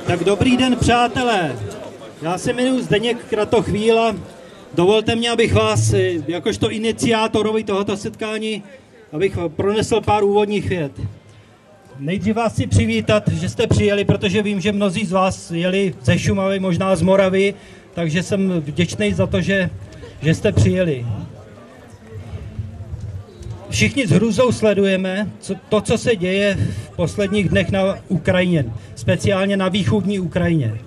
Tak dobrý den, přátelé. Já se jmenuji Zdeněk Kratochvíl. Dovolte mě, abych vás, jakožto iniciátorovi tohoto setkání, abych pronesl pár úvodních vět. Nejdřív vás chci přivítat, že jste přijeli, protože vím, že mnozí z vás jeli ze Šumavy, možná z Moravy, takže jsem vděčný za to, že jste přijeli. Všichni s hrůzou sledujeme to, co se děje v posledních dnech na Ukrajině, speciálně na východní Ukrajině.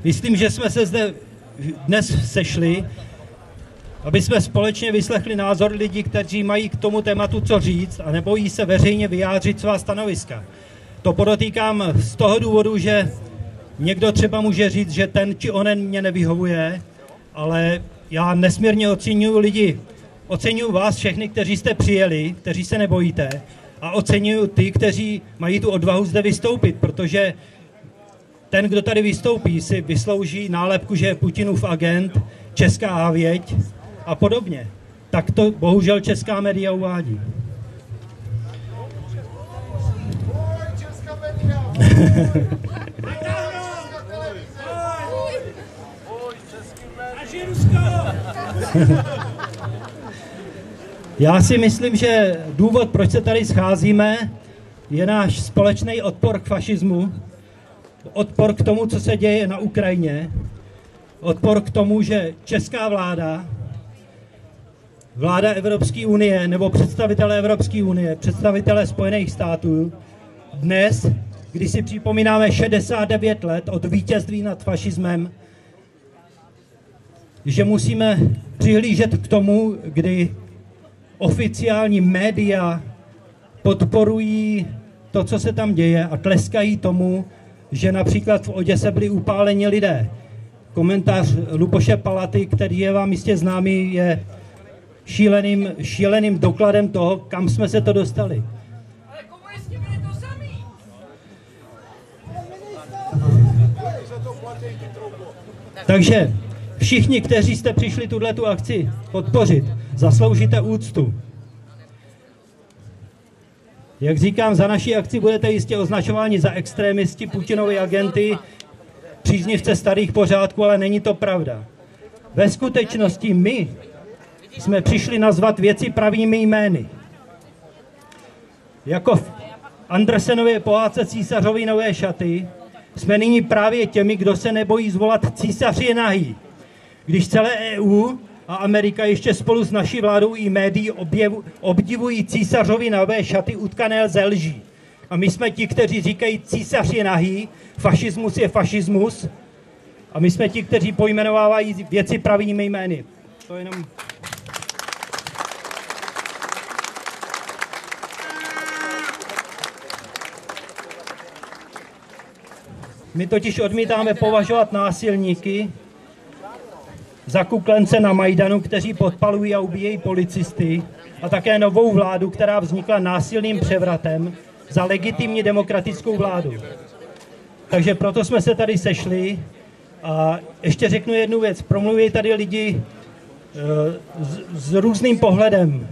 Myslím, že jsme se zde dnes sešli, aby jsme společně vyslechli názor lidí, kteří mají k tomu tématu co říct a nebojí se veřejně vyjádřit svá stanoviska. To podotýkám z toho důvodu, že někdo třeba může říct, že ten či onen mě nevyhovuje, ale já nesmírně oceňuji lidi. Oceňuji vás všechny, kteří jste přijeli, kteří se nebojíte, a oceňuji ty, kteří mají tu odvahu zde vystoupit, protože ten, kdo tady vystoupí, si vyslouží nálepku, že je Putinův agent, česká hávěť a podobně. Tak to bohužel česká média uvádí. Já si myslím, že důvod, proč se tady scházíme, je náš společný odpor k fašismu, odpor k tomu, co se děje na Ukrajině, odpor k tomu, že česká vláda Evropské unie nebo představitelé Evropské unie, představitelé Spojených států, dnes, když si připomínáme 69 let od vítězství nad fašismem, že musíme přihlížet k tomu, kdy oficiální média podporují to, co se tam děje, a tleskají tomu, že například v Oděse byli upáleni lidé. Komentář Luboše Palaty, který je vám jistě známý, je šíleným dokladem toho, kam jsme se to dostali. Ale komunisti byli to samý. Takže všichni, kteří jste přišli tuhletu akci podpořit, zasloužíte úctu. Jak říkám, za naší akci budete jistě označováni za extrémisti, Putinovi agenty, příznivce starých pořádků, ale není to pravda. Ve skutečnosti my jsme přišli nazvat věci pravými jmény. Jako v Andersenově pohádce Císařovy nové šaty jsme nyní právě těmi, kdo se nebojí zvolat císař je nahý. Když celé EU a Amerika ještě spolu s naší vládou i médií obdivují císařovi nové šaty utkané ze lží. A my jsme ti, kteří říkají, císař je nahý, fašismus je fašismus. A my jsme ti, kteří pojmenovávají věci pravými jmény. To jenom... My totiž odmítáme považovat násilníky za kuklence na Majdanu, kteří podpalují a ubíjejí policisty, a také novou vládu, která vznikla násilným převratem, za legitimní demokratickou vládu. Takže proto jsme se tady sešli. A ještě řeknu jednu věc. Promluví tady lidi s různým pohledem.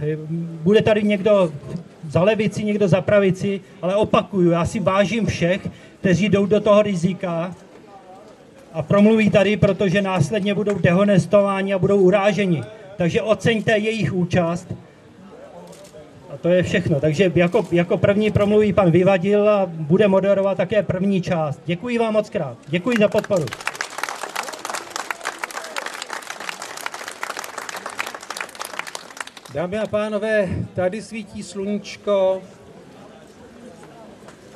Bude tady někdo za levici, někdo za pravici, ale opakuju, já si vážím všech, kteří jdou do toho rizika a promluví tady, protože následně budou dehonestováni a budou uráženi. Takže oceňte jejich účast. A to je všechno. Takže jako první promluví pan Vyvadil a bude moderovat také první část. Děkuji vám moc krát. Děkuji za podporu. Dámy a pánové, tady svítí sluníčko,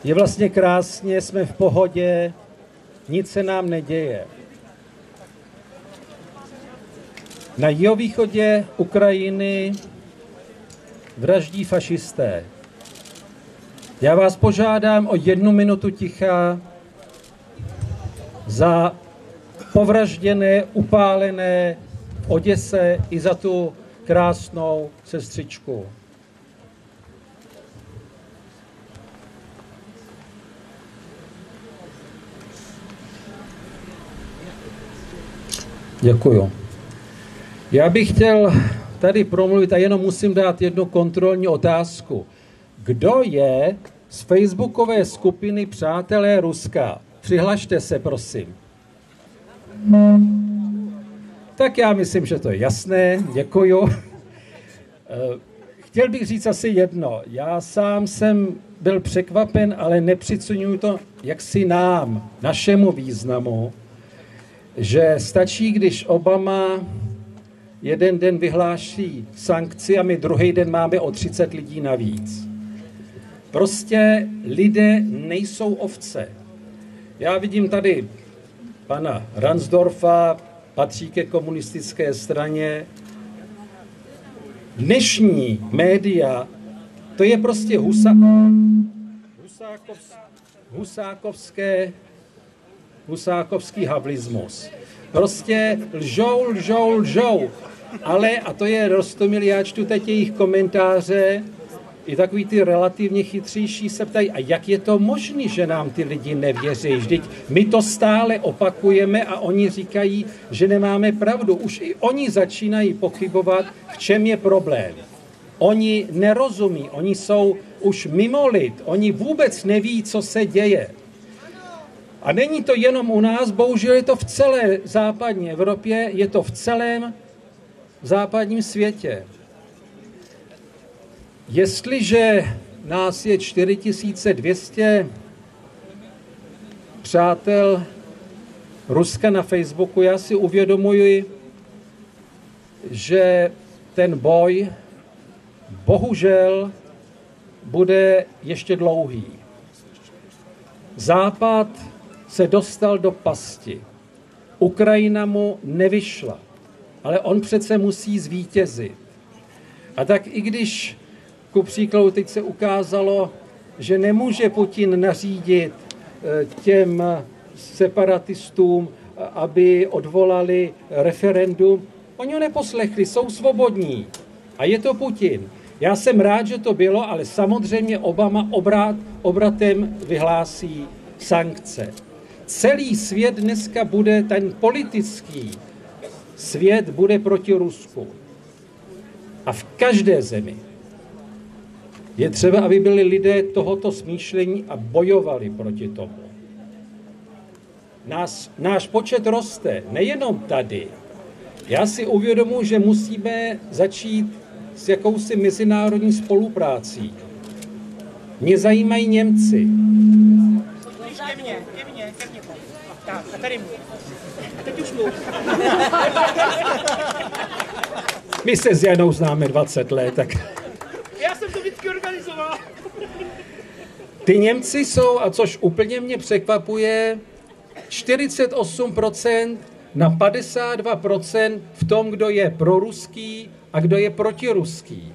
je vlastně krásně, jsme v pohodě, nic se nám neděje. Na jihovýchodě Ukrajiny vraždí fašisté. Já vás požádám o 1 minutu ticha za povražděné, upálené v Oděse i za tu krásnou sestřičku. Děkuju. Já bych chtěl tady promluvit a jenom musím dát jednu kontrolní otázku. Kdo je z facebookové skupiny Přátelé Ruska? Přihlašte se, prosím. Tak já myslím, že to je jasné, děkuju. Chtěl bych říct asi jedno. Já sám jsem byl překvapen, ale nepřiceňuji to jaksi našemu významu, že stačí, když Obama jeden den vyhláší sankci a my druhý den máme o 30 lidí navíc. Prostě lidé nejsou ovce. Já vidím tady pana Ransdorfa, patří ke komunistické straně. Dnešní média, to je prostě husákovský havlismus. Prostě lžou, ale, a to je roztomil, já čtu teď jejich komentáře, i takový ty relativně chytřejší se ptají, a jak je to možné, že nám ty lidi nevěří? Vždyť my to stále opakujeme a oni říkají, že nemáme pravdu. Už i oni začínají pochybovat, v čem je problém. Oni nerozumí, oni jsou už mimo lid, oni vůbec neví, co se děje. A není to jenom u nás, bohužel je to v celé západní Evropě, je to v celém západním světě. Jestliže nás je 4200 přátel Ruska na Facebooku, já si uvědomuji, že ten boj bohužel bude ještě dlouhý. Západ se dostal do pasti. Ukrajina mu nevyšla, ale on přece musí zvítězit. A tak i když ku příkladu teď se ukázalo, že nemůže Putin nařídit těm separatistům, aby odvolali referendum, oni ho neposlechli, jsou svobodní. A je to Putin. Já jsem rád, že to bylo, ale samozřejmě Obama obratem vyhlásí sankce. Celý svět dneska bude, ten politický svět bude proti Rusku. A v každé zemi je třeba, aby byli lidé tohoto smýšlení a bojovali proti tomu. Náš počet roste, nejenom tady. Já si uvědomuji, že musíme začít s jakousi mezinárodní spoluprácí. Mě zajímají Němci. Ke mně. Tak, a tady mluv. A teď už mluv. My se s Janou známe 20 let, tak... Já jsem to vždycky organizoval. Ty Němci jsou, a což úplně mě překvapuje, 48% na 52% v tom, kdo je proruský a kdo je protiruský.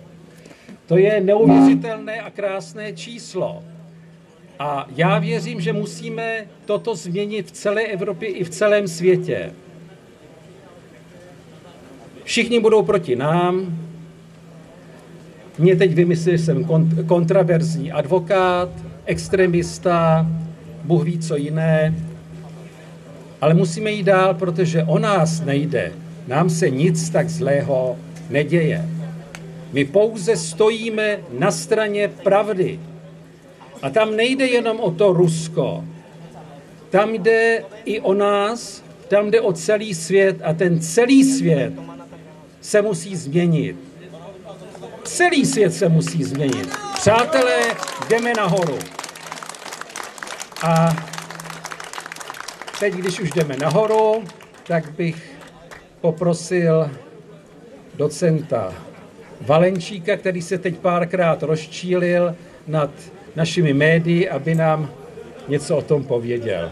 To je neuvěřitelné a krásné číslo. A já věřím, že musíme toto změnit v celé Evropě i v celém světě. Všichni budou proti nám. Mě teď vymyslí, že jsem kontraverzní advokát, extremista, Bůh ví co jiné. Ale musíme jít dál, protože o nás nejde. Nám se nic tak zlého neděje. My pouze stojíme na straně pravdy. A tam nejde jenom o to Rusko. Tam jde i o nás, tam jde o celý svět a ten celý svět se musí změnit. Celý svět se musí změnit. Přátelé, jdeme nahoru. A teď, když už jdeme nahoru, tak bych poprosil docenta Valenčíka, který se teď párkrát rozčílil nad našimi médii, aby nám něco o tom pověděl.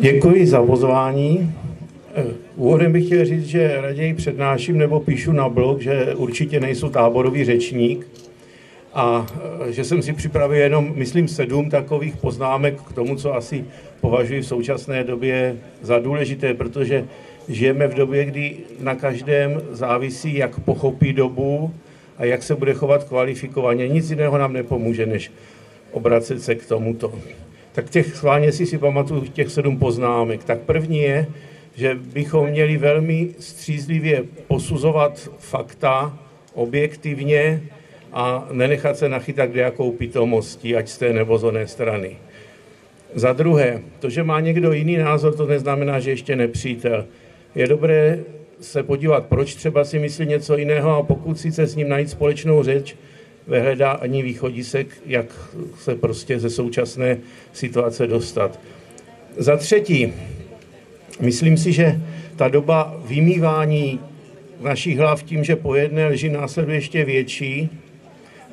Děkuji za pozvání. Úvodem bych chtěl říct, že raději přednáším nebo píšu na blog, že určitě nejsou táborový řečník a že jsem si připravil jenom, myslím, 7 takových poznámek k tomu, co asi považuji v současné době za důležité, protože žijeme v době, kdy na každém závisí, jak pochopí dobu a jak se bude chovat kvalifikovaně. Nic jiného nám nepomůže, než obracet se k tomuto. Tak schválně si pamatuju těch 7 poznámek. Tak první je, že bychom měli velmi střízlivě posuzovat fakta objektivně a nenechat se nachytat kdejakou pitomostí, ať z té nebo z oné strany. Za druhé, to, že má někdo jiný názor, to neznamená, že ještě nepřítel. Je dobré se podívat, proč třeba si myslí něco jiného a pokusit se s ním najít společnou řeč ve hledání východisek, jak se prostě ze současné situace dostat. Za třetí, myslím si, že ta doba vymývání našich hlav tím, že po jedné lži následuje ještě větší,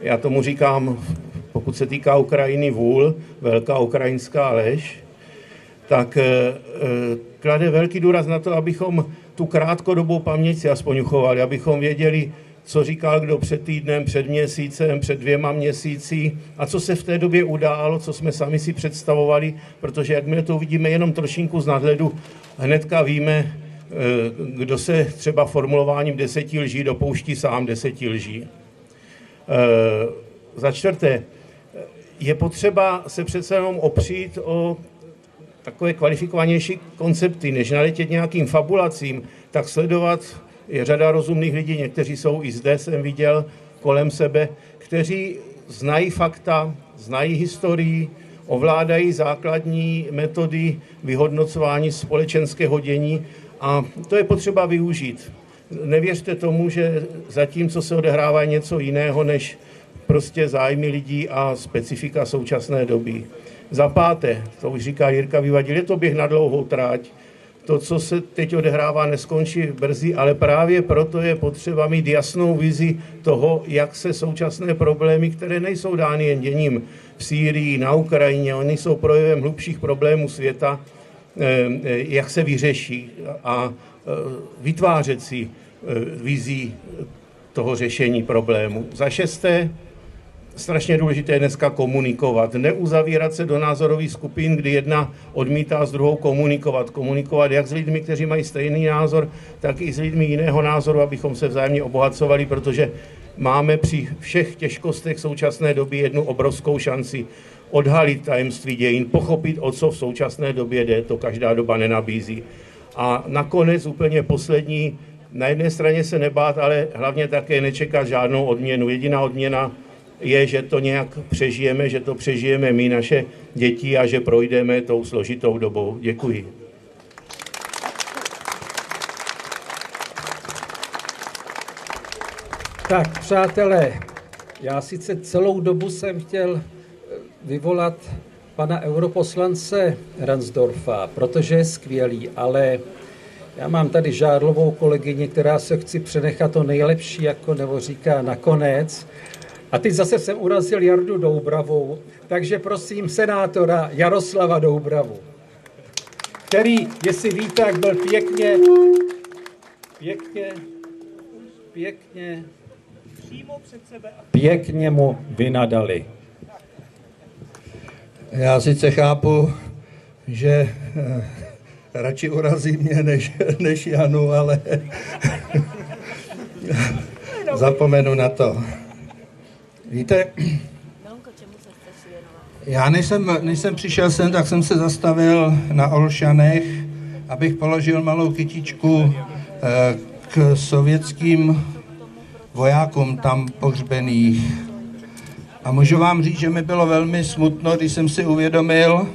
já tomu říkám, pokud se týká Ukrajiny, vůl, velká ukrajinská lež, tak klade velký důraz na to, abychom tu krátkodobou paměť si aspoň uchovali, abychom věděli, co říkal kdo před týdnem, před měsícem, před 2 měsíci a co se v té době událo, co jsme sami si představovali, protože jakmile to uvidíme jenom trošinku z nadhledu, hnedka víme, kdo se třeba formulováním 10 lží dopouští sám 10 lží. Za čtvrté, je potřeba se přece jenom opřít o takové kvalifikovanější koncepty, než naletět nějakým fabulacím, tak sledovat je řada rozumných lidí, někteří jsou i zde, jsem viděl kolem sebe, kteří znají fakta, znají historii, ovládají základní metody vyhodnocování společenského dění a to je potřeba využít. Nevěřte tomu, že zatím, co se odehrává, je něco jiného, než prostě zájmy lidí a specifika současné doby. Za páté, to už říká Jirka Vyvadil, je to běh na dlouhou tráť. To, co se teď odehrává, neskončí brzy, ale právě proto je potřeba mít jasnou vizi toho, jak se současné problémy, které nejsou dány jen děním v Sýrii, na Ukrajině, oni jsou projevem hlubších problémů světa, jak se vyřeší a vytvářet si vizí toho řešení problému. Za šesté, strašně důležité je dneska komunikovat. Neuzavírat se do názorových skupin, kdy jedna odmítá s druhou komunikovat. Komunikovat jak s lidmi, kteří mají stejný názor, tak i s lidmi jiného názoru, abychom se vzájemně obohacovali, protože máme při všech těžkostech současné doby jednu obrovskou šanci odhalit tajemství dějin, pochopit, o co v současné době jde, to každá doba nenabízí. A nakonec úplně poslední, na jedné straně se nebát, ale hlavně také nečekat žádnou odměnu. Jediná odměna je, že to nějak přežijeme, že to přežijeme my, naše děti a že projdeme tou složitou dobou. Děkuji. Tak, přátelé, já sice celou dobu jsem chtěl vyvolat pana europoslance Ransdorfa, protože je skvělý, ale já mám tady žádlovou kolegyni, která se chci přenechat to nejlepší, jako nebo říká nakonec. A teď zase jsem urazil Jardu Doubravou, takže prosím senátora Jaroslava Doubravu, který, jestli víte, jak byl pěkně mu vynadali. Já sice chápu, že radši urazí mě než Janu, ale zapomenu na to. Víte, já než jsem přišel sem, tak jsem se zastavil na Olšanech, abych položil malou kytičku k sovětským vojákům tam pohřbených. A můžu vám říct, že mi bylo velmi smutno, když jsem si uvědomil,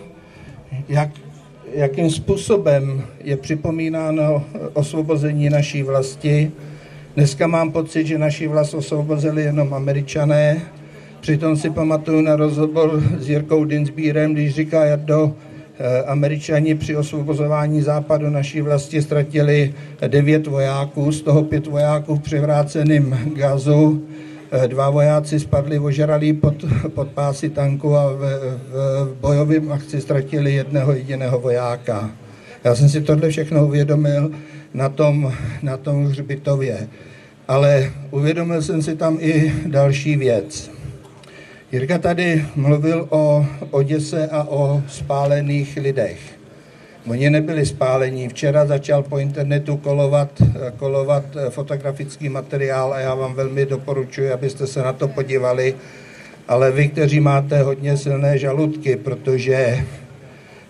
jakým způsobem je připomínáno osvobození naší vlasti. Dneska mám pocit, že naši vlast osvobozili jenom Američané. Přitom si pamatuju na rozhovor s Jirkou Dinsbírem, když říká Jardo, Američani při osvobozování západu naší vlasti ztratili 9 vojáků, z toho 5 vojáků v převráceném gazu. 2 vojáci spadli ožralí pod pásy tanku a v bojovém akci ztratili 1 jediného vojáka. Já jsem si tohle všechno uvědomil na tom hřbitově. Ale uvědomil jsem si tam i další věc. Jirka tady mluvil o Oděse a o spálených lidech. Oni nebyli spálení. Včera začal po internetu kolovat fotografický materiál a já vám velmi doporučuji, abyste se na to podívali. Ale vy, kteří máte hodně silné žaludky, protože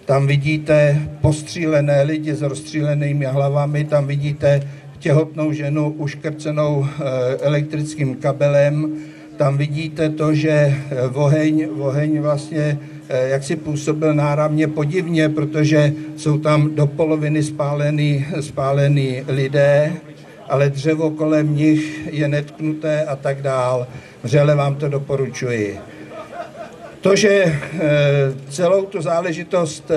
tam vidíte postřílené lidi s rozstřílenými hlavami, tam vidíte těhotnou ženu uškrcenou elektrickým kabelem, Tam vidíte to, že oheň vlastně jak si působil náramně podivně, protože jsou tam do poloviny spálený lidé, ale dřevo kolem nich je netknuté a tak dál. Vřele vám to doporučuji. To, že celou tu záležitost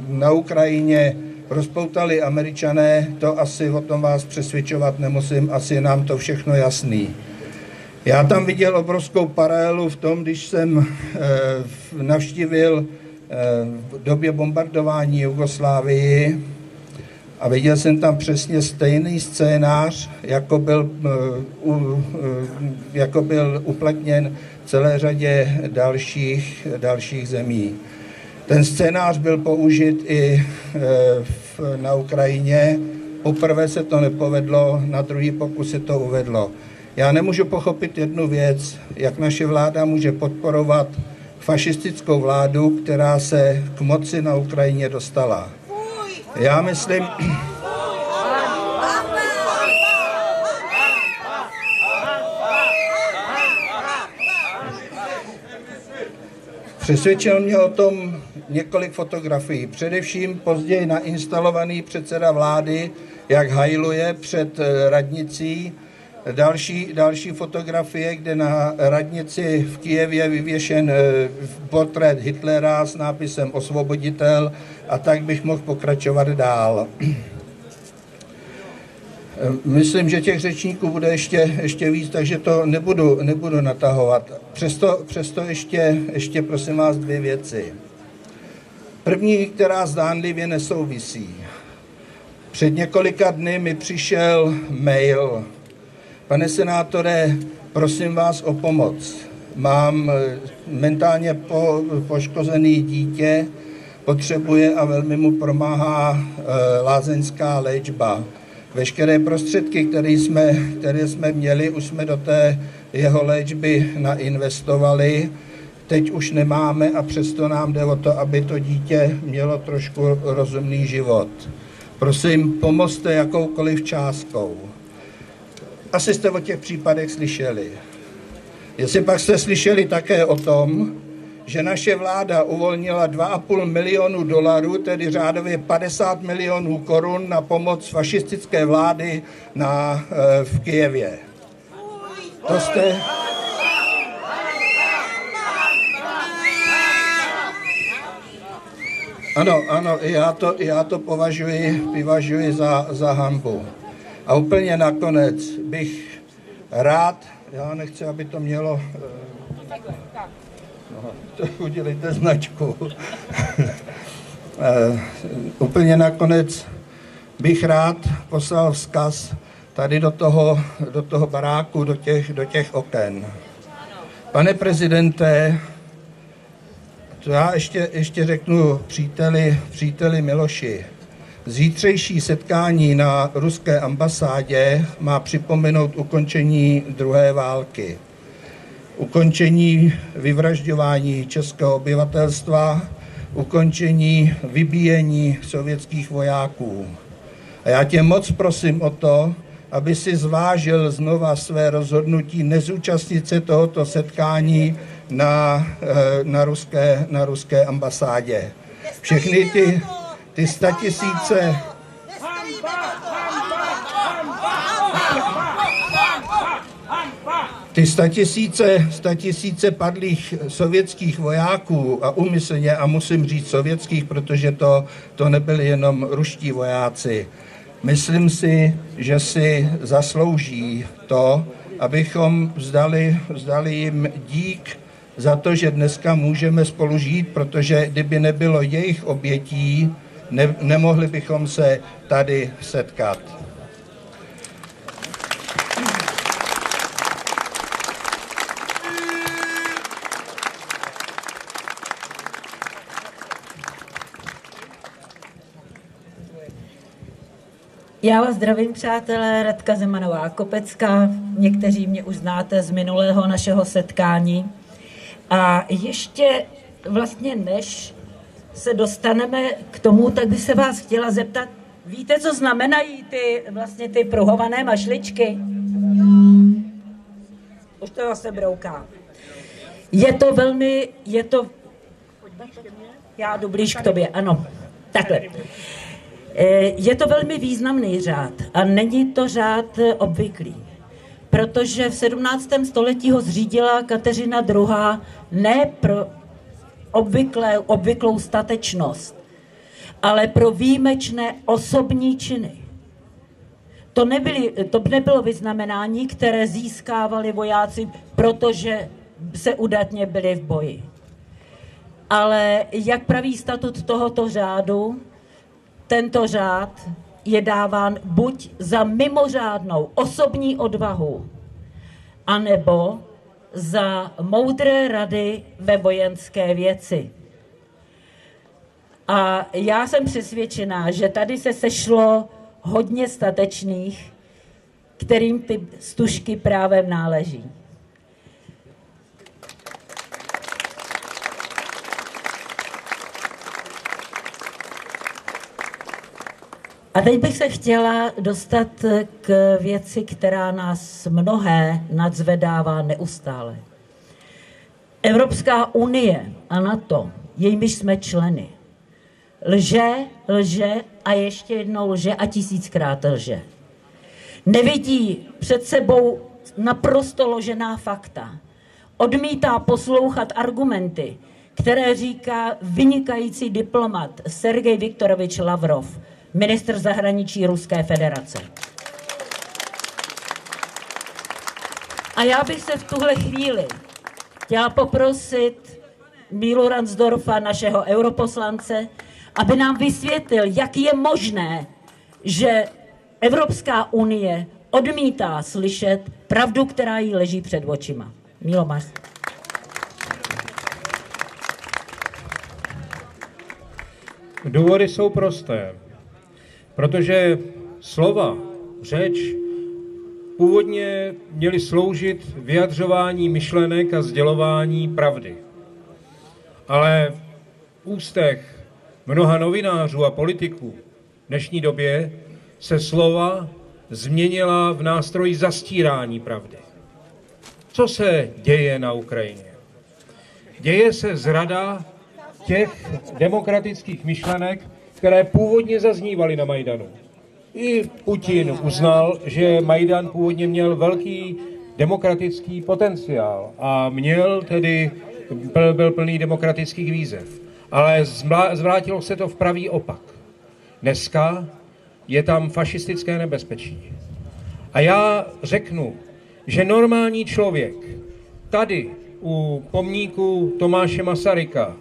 na Ukrajině rozpoutali Američané, to asi o tom vás přesvědčovat nemusím, asi je nám to všechno jasný. Já tam viděl obrovskou paralelu v tom, když jsem navštívil v době bombardování Jugoslávii a viděl jsem tam přesně stejný scénář, jako byl uplatněn v celé řadě dalších zemí. Ten scénář byl použit i na Ukrajině. Poprvé se to nepovedlo, na druhý pokus se to uvedlo. Já nemůžu pochopit jednu věc, jak naše vláda může podporovat fašistickou vládu, která se k moci na Ukrajině dostala. Já myslím... Přesvědčil mě o tom několik fotografií. Především později nainstalovaný předseda vlády, jak hajluje před radnicí. Další fotografie, kde na radnici v Kyjevě vyvěšen portrét Hitlera s nápisem Osvoboditel, a tak bych mohl pokračovat dál. Myslím, že těch řečníků bude ještě víc, takže to nebudu natahovat. Přesto ještě prosím vás dvě věci. První, která zdánlivě nesouvisí. Před několika dny mi přišel mail. Pane senátore, prosím vás o pomoc. Mám mentálně poškozený dítě, potřebuje a velmi mu pomáhá lázeňská léčba. Veškeré prostředky, které jsme měli, už jsme do té jeho léčby nainvestovali. Teď už nemáme a přesto nám jde o to, aby to dítě mělo trošku rozumný život. Prosím, pomozte jakoukoliv částkou. Asi jste o těch případech slyšeli. Jestli pak jste slyšeli také o tom, že naše vláda uvolnila $2,5 milionu, tedy řádově 50 milionů korun na pomoc fašistické vlády v Kyjevě. To jste... Ano, já to považuji za hanbu. A úplně nakonec bych rád, já nechci, aby to mělo... udělejte značku. Úplně nakonec bych rád poslal vzkaz tady do toho baráku, do těch oken. Pane prezidente, to já ještě řeknu příteli Miloši. Zítřejší setkání na ruské ambasádě má připomenout ukončení druhé války. Ukončení vyvražďování českého obyvatelstva, ukončení vybíjení sovětských vojáků. A já tě moc prosím o to, aby si zvážil znova své rozhodnutí nezúčastnit se tohoto setkání na ruské ambasádě. Všechny ty statisíce... Ty statisíce padlých sovětských vojáků a úmyslně, a musím říct sovětských, protože to nebyli jenom ruští vojáci, myslím si, že si zaslouží to, abychom vzdali jim dík za to, že dneska můžeme spolu žít, protože kdyby nebylo jejich obětí, nemohli bychom se tady setkat. Já vás zdravím, přátelé, Radka Zemanová-Kopecká. Někteří mě už znáte z minulého našeho setkání. A ještě vlastně než se dostaneme k tomu, tak bych se vás chtěla zeptat, víte, co znamenají ty pruhované mašličky? Už to zase brouká. Je to já jdu blíž k tobě, ano. Takhle. Je to velmi významný řád a není to řád obvyklý, protože v 17. století ho zřídila Kateřina II. Ne pro obvyklou statečnost, ale pro výjimečné osobní činy. To nebylo vyznamenání, které získávali vojáci, protože se udatně byli v boji. Ale jak praví statut tohoto řádu, tento řád je dáván buď za mimořádnou osobní odvahu, anebo za moudré rady ve vojenské věci. A já jsem přesvědčená, že tady se sešlo hodně statečných, kterým ty stužky právem náleží. A teď bych se chtěla dostat k věci, která nás mnohé nadzvedává neustále. Evropská unie a NATO, jejímiž jsme členy, lže a ještě jednou lže a 1000krát lže. Nevidí před sebou naprosto ložená fakta. Odmítá poslouchat argumenty, které říká vynikající diplomat Sergej Viktorovič Lavrov, ministr zahraničí Ruské federace. A já bych se v tuhle chvíli chtěla poprosit Mílu Ransdorfa, našeho europoslance, aby nám vysvětlil, jak je možné, že Evropská unie odmítá slyšet pravdu, která jí leží před očima. Mílo, máš. Důvody jsou prosté, protože slova, řeč původně měly sloužit vyjadřování myšlenek a sdělování pravdy. Ale v ústech mnoha novinářů a politiků v dnešní době se slova změnila v nástroj zastírání pravdy. Co se děje na Ukrajině? Děje se zrada těch demokratických myšlenek, které původně zaznívaly na Majdanu. I Putin uznal, že Majdan původně měl velký demokratický potenciál a byl plný demokratických výzev. Ale zvrátilo se to v pravý opak. Dneska je tam fašistické nebezpečí. A já řeknu, že normální člověk tady u pomníku Tomáše Masaryka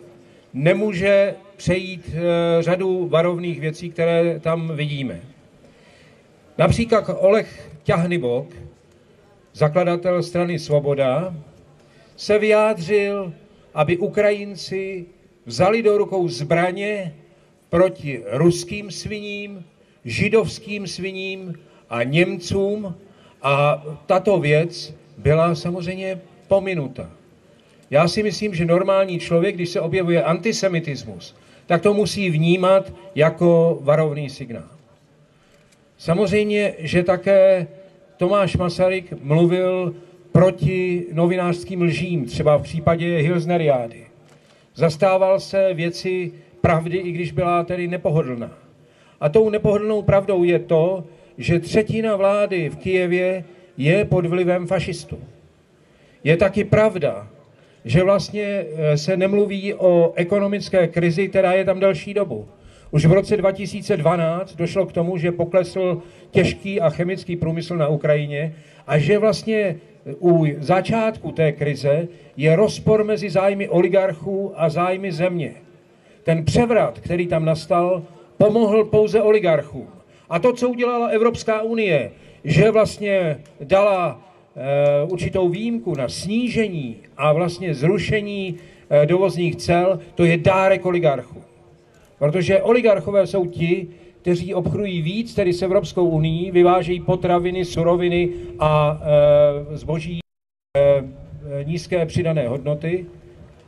nemůže přejít řadu varovných věcí, které tam vidíme. Například Oleg Ťahnybok, zakladatel strany Svoboda, se vyjádřil, aby Ukrajinci vzali do rukou zbraně proti ruským sviním, židovským sviním a Němcům, a tato věc byla samozřejmě pominuta. Já si myslím, že normální člověk, když se objevuje antisemitismus, tak to musí vnímat jako varovný signál. Samozřejmě, že také Tomáš Masaryk mluvil proti novinářským lžím, třeba v případě Hilsneriády. Zastával se věci pravdy, i když byla tedy nepohodlná. A tou nepohodlnou pravdou je to, že třetina vlády v Kyjevě je pod vlivem fašistů. Je taky pravda, že vlastně se nemluví o ekonomické krizi, která je tam delší dobu. Už v roce 2012 došlo k tomu, že poklesl těžký a chemický průmysl na Ukrajině a že vlastně u začátku té krize je rozpor mezi zájmy oligarchů a zájmy země. Ten převrat, který tam nastal, pomohl pouze oligarchům. A to, co udělala Evropská unie, že vlastně dala určitou výjimku na snížení a vlastně zrušení dovozních cel, to je dárek oligarchů. Protože oligarchové jsou ti, kteří obchodují víc, tedy s Evropskou unií, vyvážejí potraviny, suroviny a zboží nízké přidané hodnoty,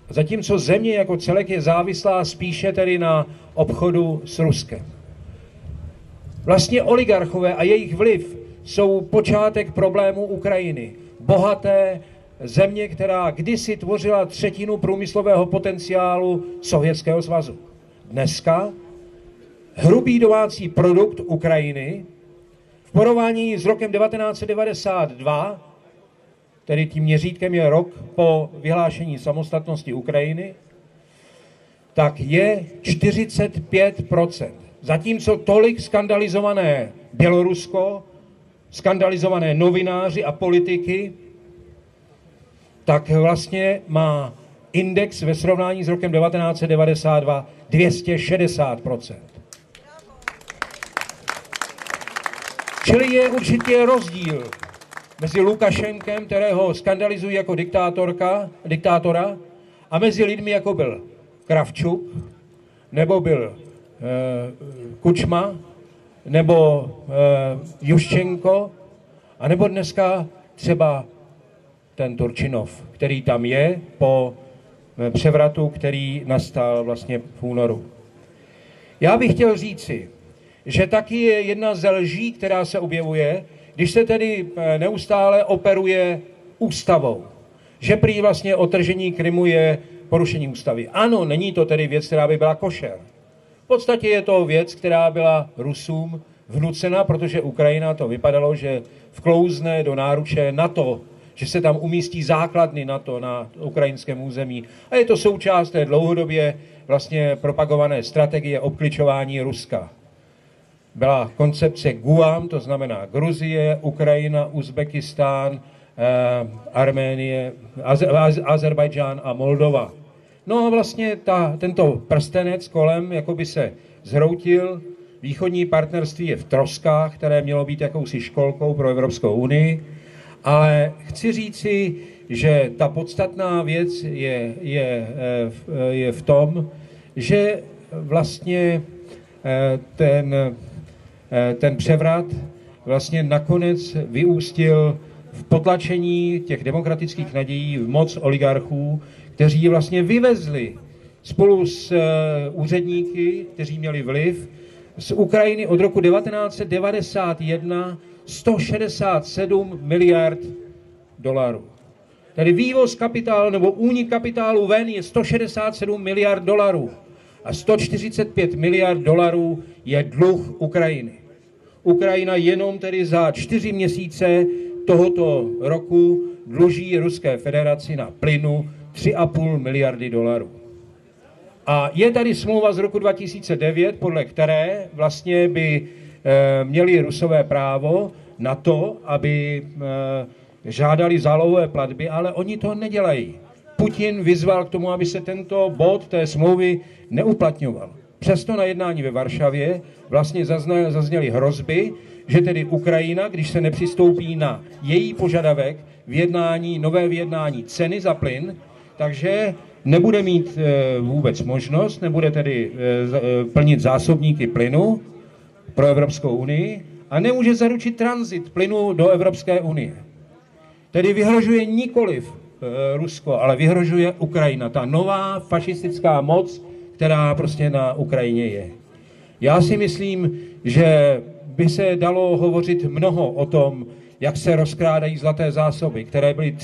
zatímco země jako celek je závislá spíše tedy na obchodu s Ruskem. Vlastně oligarchové a jejich vliv jsou počátek problémů Ukrajiny. Bohaté země, která kdysi tvořila třetinu průmyslového potenciálu Sovětského svazu. Dneska hrubý domácí produkt Ukrajiny v porovnání s rokem 1992, tedy tím měřítkem je rok po vyhlášení samostatnosti Ukrajiny, tak je 45%. Zatímco tolik skandalizované Bělorusko, skandalizované novináři a politiky, tak vlastně má index ve srovnání s rokem 1992 260%. Čili je určitě rozdíl mezi Lukašenkem, kterého skandalizují jako diktátora, a mezi lidmi, jako byl Kravčuk, nebo byl Kučma, nebo Juščenko, a nebo dneska třeba ten Turčinov, který tam je po převratu, který nastal vlastně v únoru. Já bych chtěl říci, že taky je jedna z lží, která se objevuje, když se tedy neustále operuje ústavou, že prý vlastně otržení Krymu je porušení ústavy. Ano, není to tedy věc, která by byla košer. V podstatě je to věc, která byla Rusům vnucena, protože Ukrajina to vypadalo, že vklouzne do náruče NATO, že se tam umístí základny NATO na ukrajinském území. A je to součást té dlouhodobě vlastně propagované strategie obkličování Ruska. Byla koncepce Guam, to znamená Gruzie, Ukrajina, Uzbekistán, Arménie, Azerbajdžán a Moldova. No a vlastně tento prstenec kolem jakoby se zhroutil. Východní partnerství je v troskách, které mělo být jakousi školkou pro Evropskou unii. Ale chci říci, že ta podstatná věc je v tom, že vlastně ten převrat vlastně nakonec vyústil v potlačení těch demokratických nadějí v moc oligarchů, kteří vlastně vyvezli spolu s úředníky, kteří měli vliv, z Ukrajiny od roku 1991 167 miliard dolarů. Tedy vývoz kapitálu nebo únik kapitálu ven je 167 miliard dolarů a 145 miliard dolarů je dluh Ukrajiny. Ukrajina jenom tedy za 4 měsíce tohoto roku dluží Ruské federaci na plynu 3,5 miliardy dolarů. A je tady smlouva z roku 2009, podle které vlastně by měli Rusové právo na to, aby žádali zálohové platby, ale oni to nedělají. Putin vyzval k tomu, aby se tento bod té smlouvy neuplatňoval. Přesto na jednání ve Varšavě vlastně zazněly hrozby, že tedy Ukrajina, když se nepřistoupí na její požadavek nové vyjednání ceny za plyn, takže nebude mít vůbec možnost, nebude tedy plnit zásobníky plynu pro Evropskou unii a nemůže zaručit tranzit plynu do Evropské unie. Tedy vyhrožuje nikoliv Rusko, ale vyhrožuje Ukrajina, ta nová fašistická moc, která prostě na Ukrajině je. Já si myslím, že by se dalo hovořit mnoho o tom, jak se rozkrádají zlaté zásoby, které byly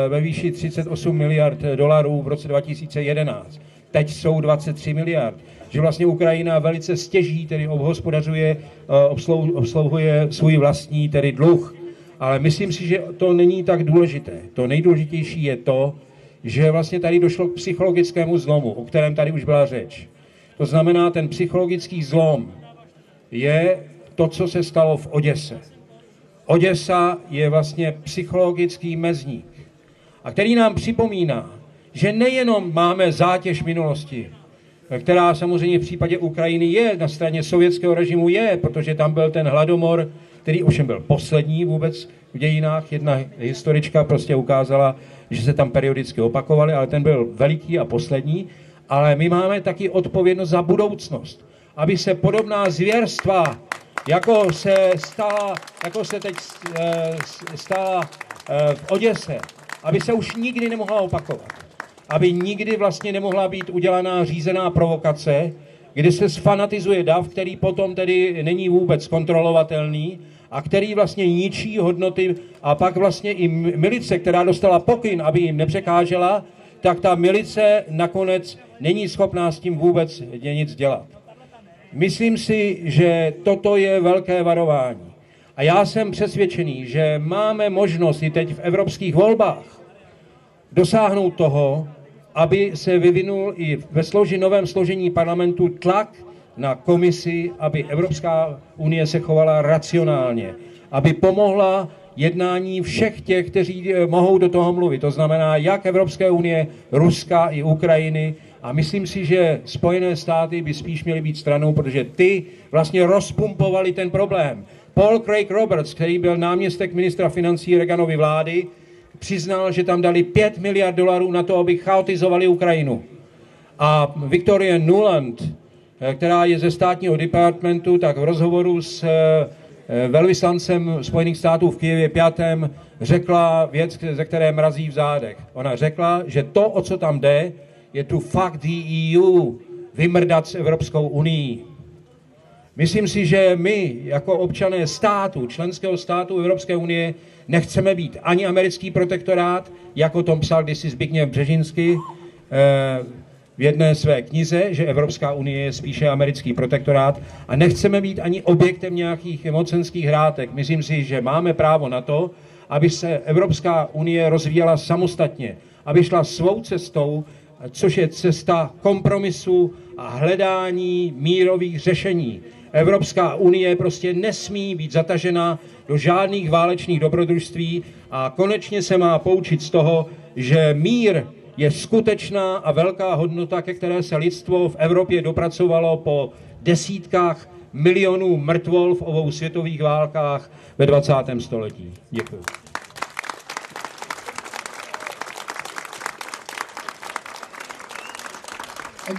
ve výši 38 miliard dolarů v roce 2011. Teď jsou 23 miliard. Že vlastně Ukrajina velice stěží, tedy obsluhuje svůj vlastní tedy dluh. Ale myslím si, že to není tak důležité. To nejdůležitější je to, že vlastně tady došlo k psychologickému zlomu, o kterém tady už byla řeč. To znamená, ten psychologický zlom je to, co se stalo v Oděse. Oděsa je vlastně psychologický mezník, a který nám připomíná, že nejenom máme zátěž minulosti, která samozřejmě v případě Ukrajiny je, na straně sovětského režimu je, protože tam byl ten hladomor, který ovšem byl poslední vůbec v dějinách. Jedna historička prostě ukázala, že se tam periodicky opakovaly, ale ten byl veliký a poslední. Ale my máme taky odpovědnost za budoucnost, aby se podobná zvěrstva, jako se teď stala v Oděse, aby se už nikdy nemohla opakovat. Aby nikdy vlastně nemohla být udělaná řízená provokace, kdy se sfanatizuje dav, který potom tedy není vůbec kontrolovatelný a který vlastně ničí hodnoty a pak vlastně i milice, která dostala pokyn, aby jim nepřekážela, tak ta milice nakonec není schopná s tím vůbec nic dělat. Myslím si, že toto je velké varování. A já jsem přesvědčený, že máme možnost i teď v evropských volbách dosáhnout toho, aby se vyvinul i ve novém složení parlamentu tlak na komisi, aby Evropská unie se chovala racionálně, aby pomohla jednání všech těch, kteří mohou do toho mluvit. To znamená jak Evropské unie, Ruska i Ukrajiny. A myslím si, že Spojené státy by spíš měly být stranou, protože ty vlastně rozpumpovali ten problém. Paul Craig Roberts, který byl náměstek ministra financí Reaganovy vlády, přiznal, že tam dali $5 miliard na to, aby chaotizovali Ukrajinu. A Victoria Nuland, která je ze státního departmentu, tak v rozhovoru s velvyslancem Spojených států v Kyjevě 5. řekla věc, ze které mrazí v zádech. Ona řekla, že to, o co tam jde, je tu fuck the EU, vymrdat s Evropskou unii. Myslím si, že my, jako občané státu, členského státu Evropské unie, nechceme být ani americký protektorát, jako tom psal kdysi Zbigněv Břežinský v jedné své knize, že Evropská unie je spíše americký protektorát, a nechceme být ani objektem nějakých mocenských hrátek. Myslím si, že máme právo na to, aby se Evropská unie rozvíjela samostatně, aby šla svou cestou, což je cesta kompromisu a hledání mírových řešení. Evropská unie prostě nesmí být zatažena do žádných válečných dobrodružství a konečně se má poučit z toho, že mír je skutečná a velká hodnota, ke které se lidstvo v Evropě dopracovalo po desítkách milionů mrtvol v obou světových válkách ve 20. století. Děkuji.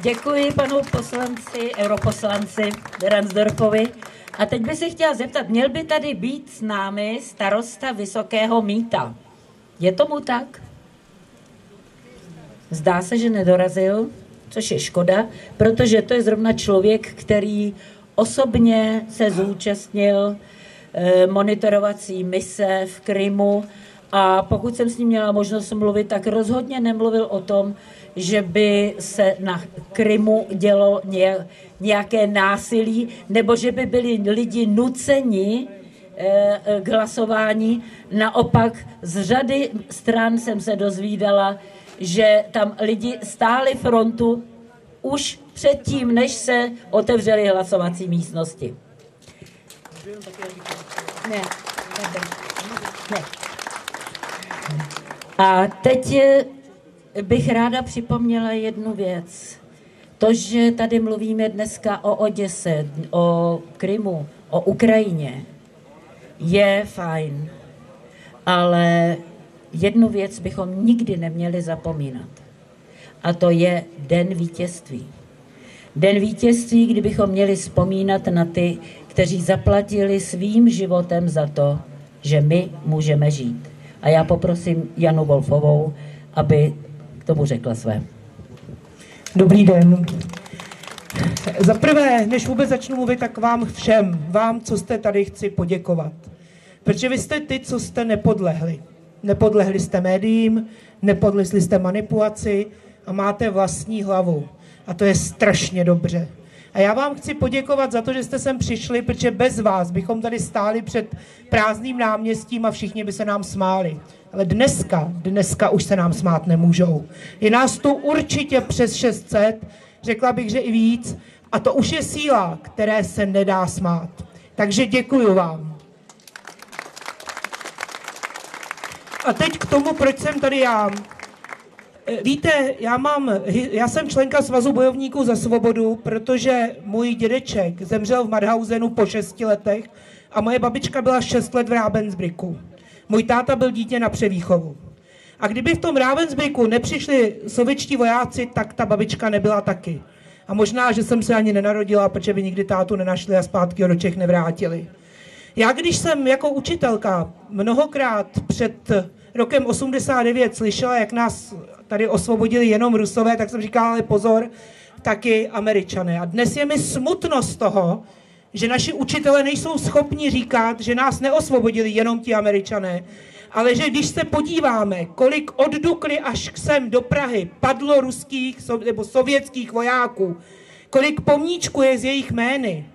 Děkuji panu poslanci, europoslanci Ransdorfovi. A teď bych se chtěla zeptat, měl by tady být s námi starosta Vysokého Mýta. Je tomu tak? Zdá se, že nedorazil, což je škoda, protože to je zrovna člověk, který osobně se zúčastnil monitorovací mise v Krymu, a pokud jsem s ním měla možnost mluvit, tak rozhodně nemluvil o tom, že by se na Krymu dělo nějaké násilí, nebo že by byli lidi nuceni k hlasování. Naopak z řady stran jsem se dozvídala, že tam lidi stáli frontu už předtím, než se otevřely hlasovací místnosti. Ne. A teď bych ráda připomněla jednu věc. To, že tady mluvíme dneska o Oděse, o Krymu, o Ukrajině, je fajn, ale jednu věc bychom nikdy neměli zapomínat. A to je Den vítězství. Den vítězství, kdy bychom měli vzpomínat na ty, kteří zaplatili svým životem za to, že my můžeme žít. A já poprosím Janu Wolfovou, aby k tomu řekla své. Dobrý den. Za prvé, než vůbec začnu mluvit, tak vám všem, vám, co jste tady, chci poděkovat. Protože vy jste ty, co jste nepodlehli. Nepodlehli jste médiím, nepodlehli jste manipulaci a máte vlastní hlavu. A to je strašně dobře. A já vám chci poděkovat za to, že jste sem přišli, protože bez vás bychom tady stáli před prázdným náměstím a všichni by se nám smáli. Ale dneska už se nám smát nemůžou. Je nás tu určitě přes 600, řekla bych, že i víc, a to už je síla, které se nedá smát. Takže děkuju vám. A teď k tomu, proč jsem tady já. Víte, já jsem členka Svazu bojovníků za svobodu, protože můj dědeček zemřel v Mauthausenu po 6 letech a moje babička byla 6 let v Ravensbrücku. Můj táta byl dítě na převýchovu. A kdyby v tom Ravensbrücku nepřišli sovětští vojáci, tak ta babička nebyla taky. A možná, že jsem se ani nenarodila, protože by nikdy tátu nenašli a zpátky ho do Čech nevrátili. Já když jsem jako učitelka mnohokrát před rokem 89 slyšela, jak nás tady osvobodili jenom Rusové, tak jsem říkala, ale pozor, taky Američané. A dnes je mi smutno z toho, že naši učitelé nejsou schopni říkat, že nás neosvobodili jenom ti Američané, ale že když se podíváme, kolik od Dukly až sem do Prahy padlo ruských nebo sovětských vojáků, kolik pomníčků je z jejich jmény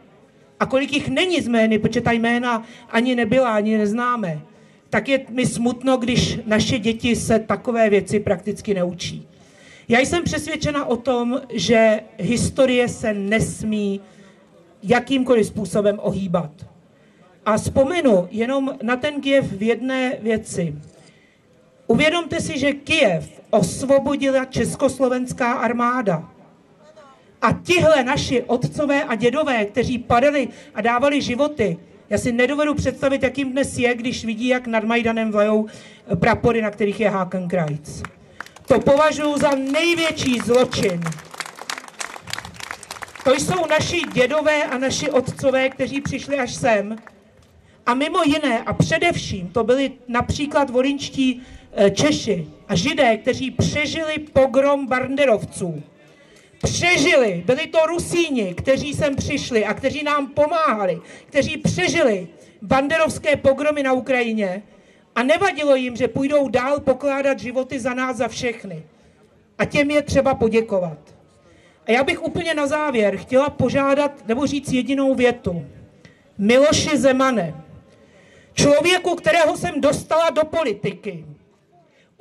a kolik jich není z jmény, protože ta jména ani nebyla, ani neznáme, tak je mi smutno, když naše děti se takové věci prakticky neučí. Já jsem přesvědčena o tom, že historie se nesmí jakýmkoliv způsobem ohýbat. A vzpomenu jenom na ten Kyjev v jedné věci. Uvědomte si, že Kyjev osvobodila československá armáda. A tihle naši otcové a dědové, kteří padali a dávali životy, já si nedovedu představit, jakým dnes je, když vidí, jak nad Majdanem vlajou prapory, na kterých je Hakenkreuz. To považuji za největší zločin. To jsou naši dědové a naši otcové, kteří přišli až sem. A mimo jiné, a především, to byli například volyňští Češi a Židé, kteří přežili pogrom banderovců. Přežili, byli to Rusíni, kteří sem přišli a kteří nám pomáhali, kteří přežili banderovské pogromy na Ukrajině a nevadilo jim, že půjdou dál pokládat životy za nás, za všechny. A těm je třeba poděkovat. A já bych úplně na závěr chtěla požádat, nebo říct jedinou větu. Miloši Zemane, člověku, kterého jsem dostala do politiky,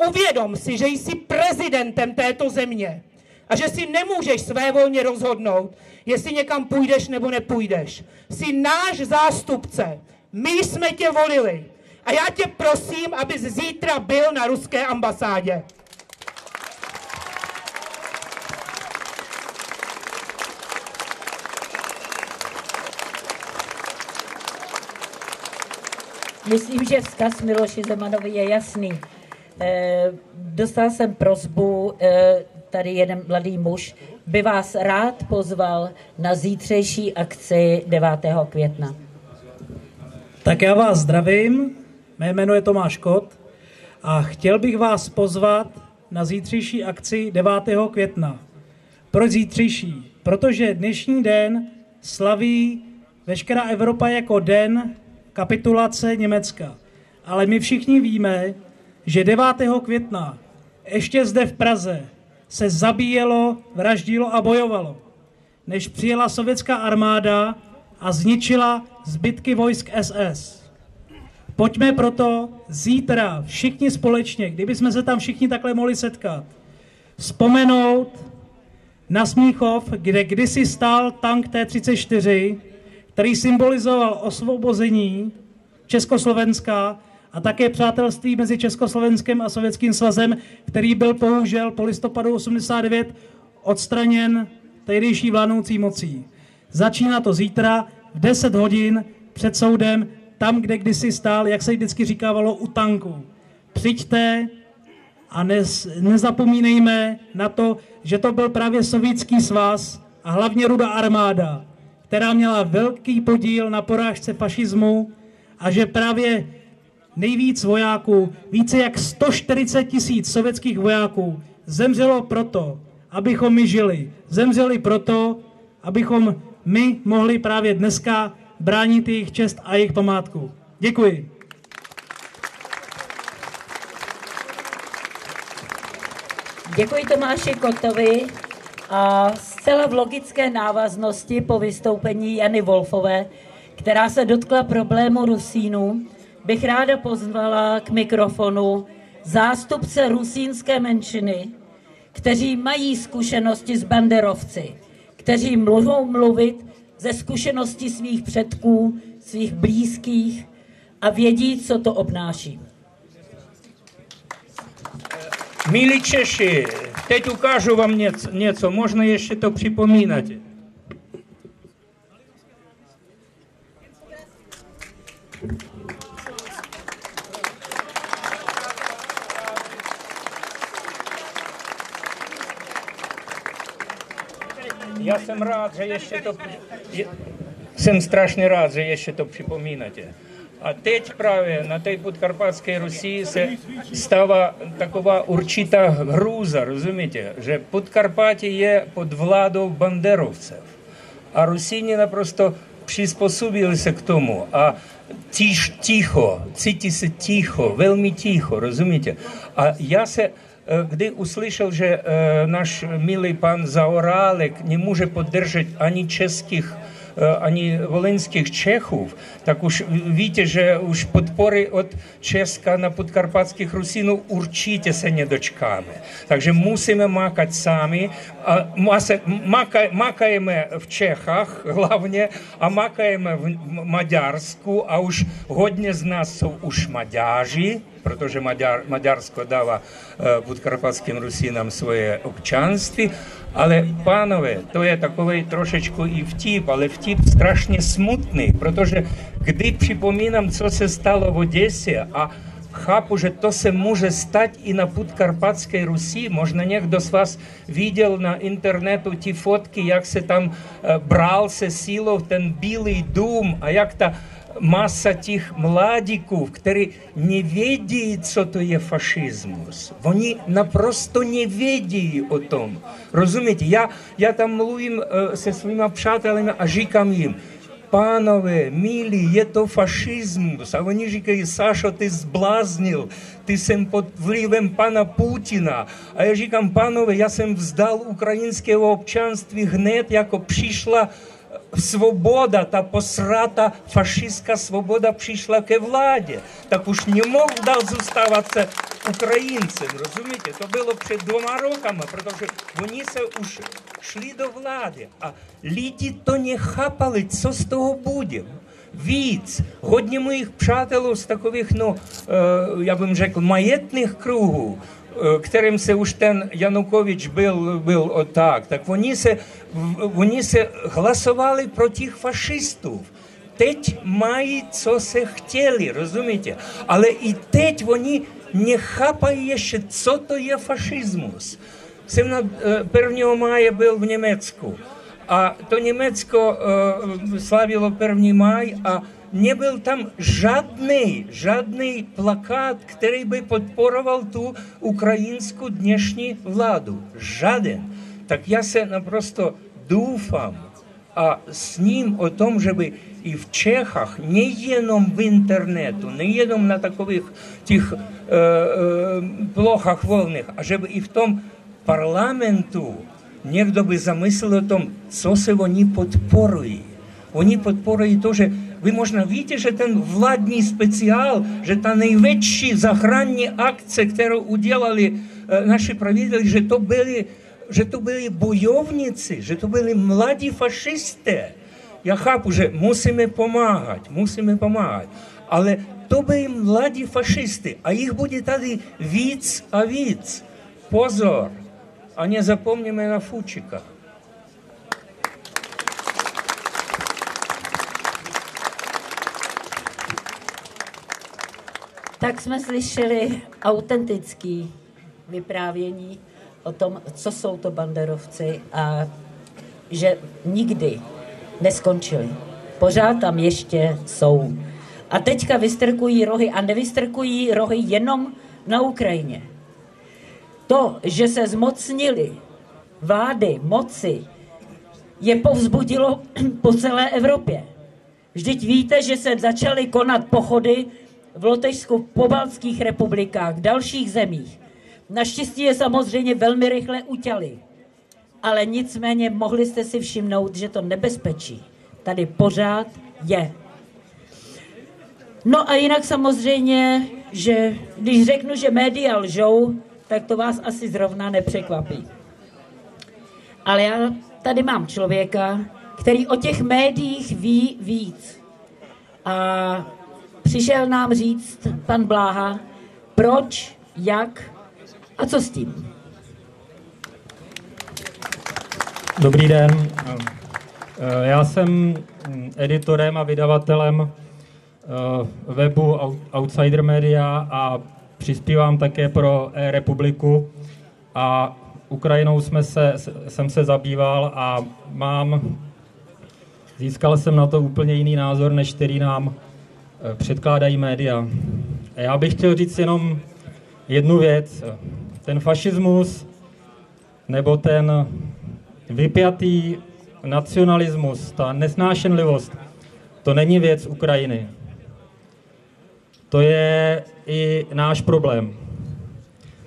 uvědom si, že jsi prezidentem této země a že si nemůžeš svévolně rozhodnout, jestli někam půjdeš nebo nepůjdeš. Jsi náš zástupce, my jsme tě volili a já tě prosím, abys zítra byl na ruské ambasádě. Myslím, že vzkaz Miloši Zemanovi je jasný. Dostal jsem prosbu, tady jeden mladý muž by vás rád pozval na zítřejší akci 9. května. Tak já vás zdravím, mé jméno je Tomáš Kot a chtěl bych vás pozvat na zítřejší akci 9. května. Proč zítřejší? Protože dnešní den slaví veškerá Evropa jako den kapitulace Německa. Ale my všichni víme, že 9. května ještě zde v Praze se zabíjelo, vraždilo a bojovalo, než přijela sovětská armáda a zničila zbytky vojsk SS. Pojďme proto zítra všichni společně, kdybychom se tam všichni takhle mohli setkat, vzpomenout na Smíchov, kde kdysi stál tank T-34, který symbolizoval osvobození Československa a také přátelství mezi Československem a Sovětským svazem, který byl bohužel po listopadu 89 odstraněn tehdejší vládnoucí mocí. Začíná to zítra v 10 hodin před soudem, tam, kde kdysi stál, jak se vždycky říkávalo, u tanku. Přijďte a nezapomínejme na to, že to byl právě Sovětský svaz a hlavně Rudá armáda, která měla velký podíl na porážce fašismu a že právě nejvíc vojáků, více jak 140 000 sovětských vojáků zemřelo proto, abychom my žili. Zemřeli proto, abychom my mohli právě dneska bránit jejich čest a jejich památku. Děkuji. Děkuji Tomáši Kotovi a zcela v logické návaznosti po vystoupení Jany Wolfové, která se dotkla problému Rusínů, bych ráda pozvala k mikrofonu zástupce rusínské menšiny, kteří mají zkušenosti s banderovci, kteří mohou mluvit ze zkušeností svých předků, svých blízkých a vědí, co to obnáší. Milí Češi, teď ukážu vám něco, možno ještě to připomínáte. Já jsem rád, že ještě to... Jsem strašně rád, že ještě to připomínáte. A teď právě na té podkarpatské Rusii se stává taková určitá hrůza, rozumíte? Že Podkarpatí je pod vládou banderovců. A Rusíni naprosto přizpůsobil se k tomu a ticho, cítí se ticho, velmi ticho, rozumíte? A já se, kdy uslyšel, že náš milý pan Zaorálek nemůže podržet ani českých, ani volyňských Čechů, tak už víte, že už podpory od Česka na podkarpatských Rusínů určitě se nedočkáme. Takže musíme mákat sami. A makajeme v Čechách hlavně a makajeme v Maďarsku a už hodně z nás jsou už Maďáři, protože Maďarsko dává podkarpatským Rusínám svoje občanství. Ale pánové, to je takový trošičku i vtip, ale vtip strašně smutný, protože kdy připomínám, co se stalo v Oděse a chápu, že to se může stát i na podkarpatské Rusi. Možná někdo z vás viděl na internetu ty fotky, jak se tam bral se sílou ten Bílý dům a jak ta masa těch mladíků, kteří nevědí, co to je fašismus. Oni naprosto nevědí o tom. Rozumíte? Já tam mluvím se svýma přáteli a říkám jim, pánové, milí, je to fašismus. A oni říkají, Sašo, ty zbláznil, ty jsem pod vlivem pana Putina. A já říkám, pánové, já jsem vzdal ukrajinského občanství hned, jako přišla svoboda, ta posrata fašistská svoboda přišla ke vládě. Tak už nemohl dál zůstávat se Ukrajincem, rozumíte? To bylo před 2 rokama, protože oni se už šli do vlády a lidi to nechápali, co z toho bude. Víc, hodně mojich přátelů z takových, já bych řekl, majetných kruhů, kterým se už ten Janukovič byl tak oni se hlasovali pro těch fašistů. Teď mají, co se chtěli, rozumíte? Ale i teď oni nechápají ještě, co to je fašismus. Jsem na 1. máje byl v Německu a to Německo slavilo 1. máj a nebyl tam žádný plakát, který by podporoval tu ukrajinskou dnešní vládu. Žádný. Tak já se naprosto doufám a s ním o tom, že by i v Čechách, nejenom v internetu, nejenom na takových těch plochách volných, a že by i v tom parlamentu někdo by zamyslel o tom, co se oni podporují. Oni podporují to, že vy možná víte, že ten vládní speciál, že ta největší záchranní akce, kterou udělali naši pravitelé, že to byli bojovníci, že to byli mladí fašisté. Já chápu, že musíme pomáhat, ale to byli mladí fašisty a jich bude tady víc a víc. Pozor, a nezapomněme na Fučika. Tak jsme slyšeli autentické vyprávění o tom, co jsou to banderovci a že nikdy neskončili. Pořád tam ještě jsou. A teďka vystrkují rohy a nevystrkují rohy jenom na Ukrajině. To, že se zmocnili vlády, moci, je povzbudilo po celé Evropě. Vždyť víte, že se začaly konat pochody v Lotyšsku, v pobaltských republikách, v dalších zemích. Naštěstí je samozřejmě velmi rychle utěli. Ale nicméně mohli jste si všimnout, že to nebezpečí tady pořád je. No a jinak samozřejmě, že když řeknu, že média lžou, tak to vás asi zrovna nepřekvapí. Ale já tady mám člověka, který o těch médiích ví víc. A přišel nám říct pan Bláha, proč, jak a co s tím. Dobrý den. Já jsem editorem a vydavatelem webu Outsider Media a přispívám také pro eRepubliku a Ukrajinou jsem se zabýval a získal jsem na to úplně jiný názor, než který nám předkládají média. A já bych chtěl říct jenom jednu věc. Ten fašismus nebo ten vypjatý nacionalismus, ta nesnášenlivost To není věc Ukrajiny. To je i náš problém.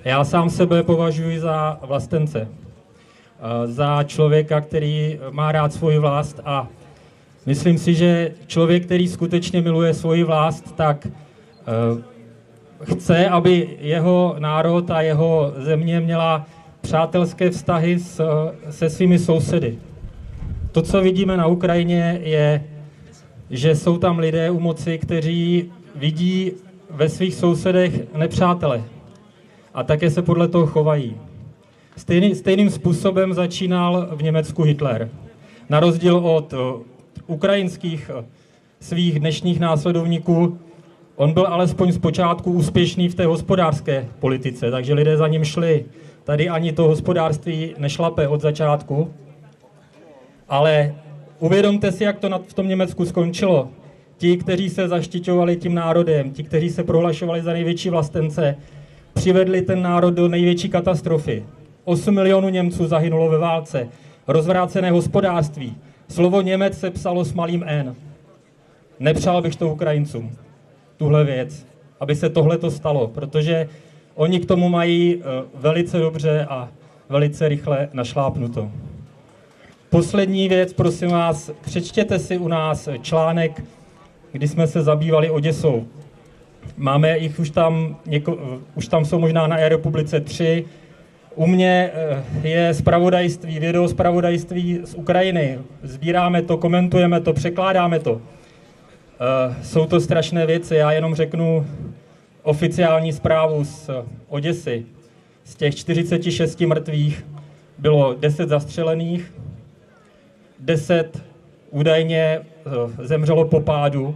Já sám sebe považuji za vlastence. Za člověka, který má rád svoji vlast a myslím si, že člověk, který skutečně miluje svoji vlast, tak chce, aby jeho národ a jeho země měla přátelské vztahy se svými sousedy. To, co vidíme na Ukrajině, je, že jsou tam lidé u moci, kteří vidí ve svých sousedech nepřátele a také se podle toho chovají. Stejným způsobem začínal v Německu Hitler. Na rozdíl od ukrajinských svých dnešních následovníků, on byl alespoň zpočátku úspěšný v té hospodářské politice, takže lidé za ním šli. Tady ani to hospodářství nešlape od začátku, ale uvědomte si, jak to v tom Německu skončilo. Ti, kteří se zaštiťovali tím národem, ti, kteří se prohlašovali za největší vlastence, přivedli ten národ do největší katastrofy. 8 milionů Němců zahynulo ve válce, rozvrácené hospodářství. Slovo Němec se psalo s malým N. Nepřál bych to Ukrajincům, tuhle věc, aby se tohleto stalo, protože oni k tomu mají velice dobře a velice rychle našlápnuto. Poslední věc, prosím vás, přečtěte si u nás článek, kdy jsme se zabývali Oděsou. Máme jich už tam jsou možná na eRepublice 3. U mě je zpravodajství, videozpravodajství z Ukrajiny. Sbíráme to, komentujeme to, překládáme to. Jsou to strašné věci, já jenom řeknu oficiální zprávu z Oděsy. Z těch 46 mrtvých bylo 10 zastřelených, 10 údajně zemřelo po pádu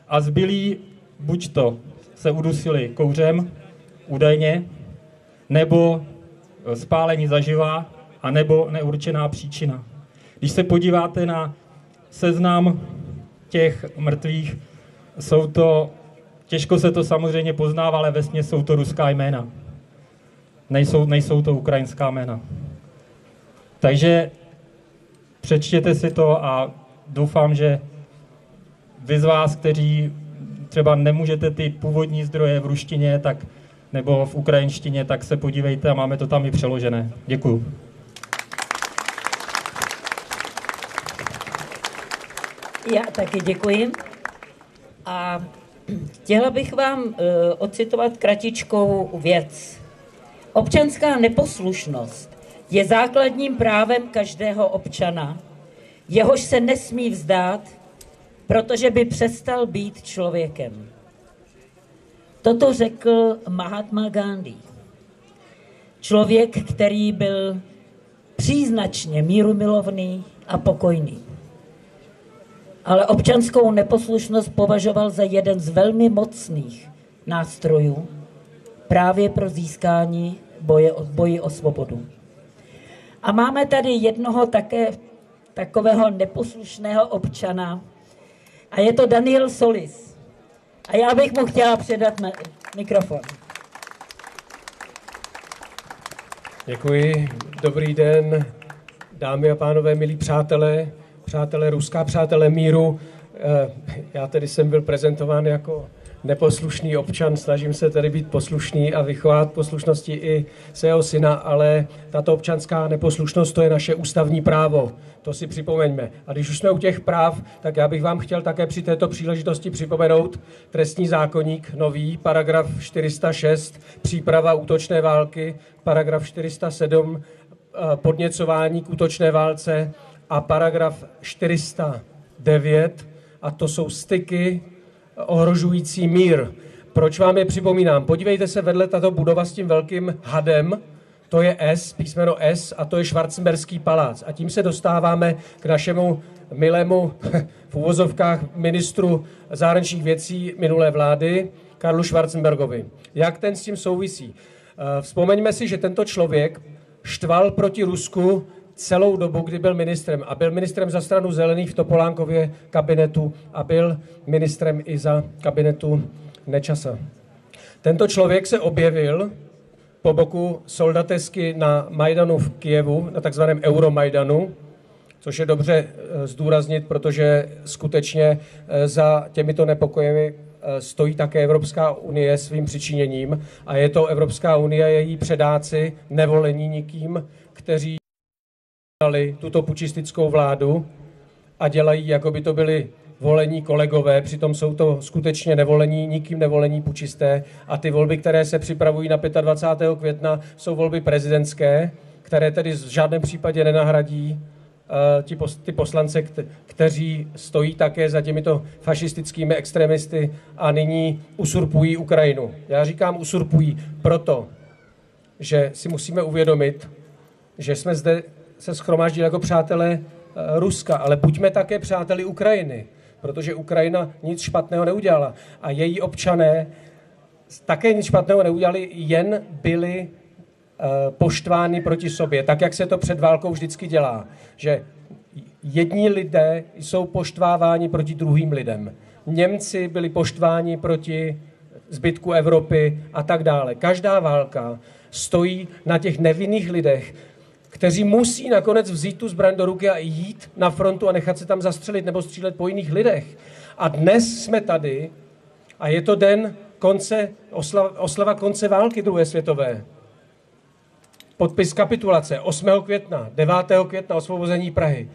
a zbylí buď to se udusili kouřem, údajně, nebo spálení zaživa, a nebo neurčená příčina. Když se podíváte na seznam těch mrtvých, těžko se to samozřejmě poznává, ale vesměs jsou to ruská jména. Nejsou to ukrajinská jména. Takže přečtěte si to a doufám, že vy z vás, kteří třeba nemůžete ty původní zdroje v ruštině nebo v ukrajinštině, tak se podívejte a máme to tam i přeložené. Děkuju. Já taky děkuji. A chtěla bych vám ocitovat kratičkou věc. Občanská neposlušnost je základním právem každého občana, jehož se nesmí vzdát, protože by přestal být člověkem. Toto řekl Mahatma Gandhi. Člověk, který byl příznačně mírumilovný a pokojný. Ale občanskou neposlušnost považoval za jeden z velmi mocných nástrojů právě pro získání boji o svobodu. A máme tady jednoho také takového neposlušného občana a je to Daniel Solis. A já bych mu chtěla předat mikrofon. Děkuji. Dobrý den, dámy a pánové, milí přátelé Ruska, přátelé míru. Já tedy jsem byl prezentován jako neposlušný občan, snažím se tedy být poslušný a vychovat poslušnosti i svého syna, ale tato občanská neposlušnost, to je naše ústavní právo, to si připomeňme. A když už jsme u těch práv, tak já bych vám chtěl také při této příležitosti připomenout trestní zákoník nový, paragraf 406, příprava útočné války, paragraf 407, podněcování k útočné válce a paragraf 409, a to jsou styky ohrožující mír. Proč vám je připomínám? Podívejte se vedle tato budova s tím velkým hadem, to je S, písmeno S, a to je Schwarzenberský palác. A tím se dostáváme k našemu milému, v uvozovkách, ministru zahraničních věcí minulé vlády, Karlu Schwarzenbergovi. Jak ten s tím souvisí? Vzpomeňme si, že tento člověk štval proti Rusku celou dobu, kdy byl ministrem. A byl ministrem za stranu zelených v Topolánkově kabinetu a byl ministrem i za kabinetu Nečasa. Tento člověk se objevil po boku soldatesky na Majdanu v Kyjevu, na takzvaném Euromajdanu, což je dobře zdůraznit, protože skutečně za těmito nepokojemi stojí také Evropská unie svým přičiněním a je to Evropská unie a její předáci, nevolení nikým, kteří dali tuto pučistickou vládu a dělají, jako by to byli volení kolegové, přitom jsou to skutečně nevolení, nikým nevolení pučisté a ty volby, které se připravují na 25. května, jsou volby prezidentské, které tedy v žádném případě nenahradí ty poslance, kteří stojí také za těmito fašistickými extremisty a nyní usurpují Ukrajinu. Já říkám usurpují proto, že si musíme uvědomit, že jsme zde se shromáždili jako přátelé Ruska, ale buďme také přáteli Ukrajiny, protože Ukrajina nic špatného neudělala a její občané také nic špatného neudělali, jen byli poštvány proti sobě, tak jak se to před válkou vždycky dělá, že jedni lidé jsou poštváváni proti druhým lidem. Němci byli poštváni proti zbytku Evropy a tak dále. Každá válka stojí na těch nevinných lidech, kteří musí nakonec vzít tu zbraň do ruky a jít na frontu a nechat se tam zastřelit nebo střílet po jiných lidech. A dnes jsme tady a je to den oslava konce války druhé světové. Podpis kapitulace 8. května, 9. května osvobození Prahy.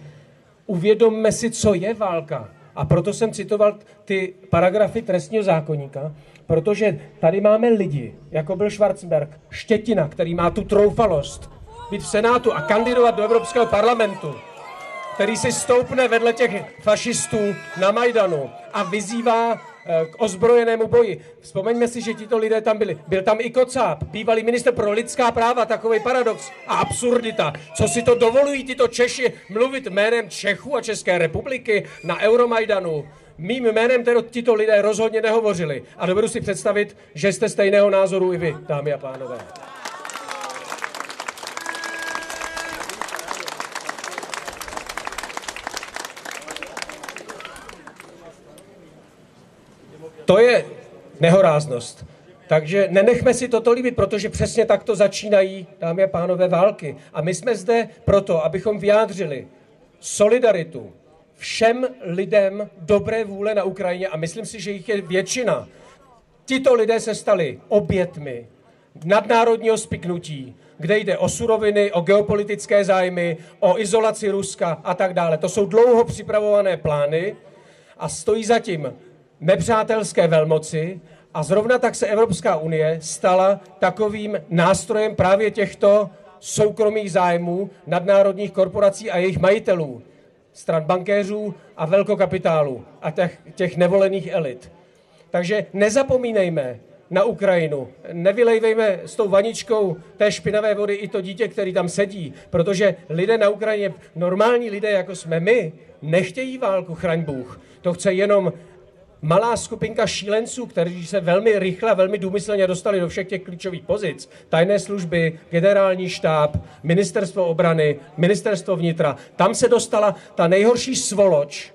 Uvědomme si, co je válka. A proto jsem citoval ty paragrafy trestního zákoníka, protože tady máme lidi, jako byl Schwarzenberg, Štětina, který má tu troufalost být v Senátu a kandidovat do Evropského parlamentu, který si stoupne vedle těch fašistů na Majdanu a vyzývá k ozbrojenému boji. Vzpomeňme si, že tito lidé tam byli. Byl tam i Kocáb, bývalý ministr pro lidská práva, takový paradox a absurdita. Co si to dovolují tito Češi mluvit jménem Čechů a České republiky na Euromajdanu? Mým jménem tito lidé rozhodně nehovořili. A dovedu si představit, že jste stejného názoru i vy, dámy a pánové. To je nehoráznost. Takže nenechme si toto líbit, protože přesně takto začínají, dámy a pánové, války. A my jsme zde proto, abychom vyjádřili solidaritu všem lidem dobré vůle na Ukrajině a myslím si, že jich je většina. Tito lidé se stali obětmi nadnárodního spiknutí, kde jde o suroviny, o geopolitické zájmy, o izolaci Ruska a tak dále. To jsou dlouho připravované plány a stojí zatím nepřátelské velmoci a zrovna tak se Evropská unie stala takovým nástrojem právě těchto soukromých zájmů nadnárodních korporací a jejich majitelů, stran bankéřů a velkokapitálu a těch nevolených elit. Takže nezapomínejme na Ukrajinu, nevylejvejme s tou vaničkou té špinavé vody i to dítě, který tam sedí, protože lidé na Ukrajině, normální lidé, jako jsme my, nechtějí válku, chraň Bůh. To chce jenom malá skupinka šílenců, kteří se velmi rychle a velmi důmyslně dostali do všech těch klíčových pozic. Tajné služby, generální štáb, ministerstvo obrany, ministerstvo vnitra. Tam se dostala ta nejhorší svoloč,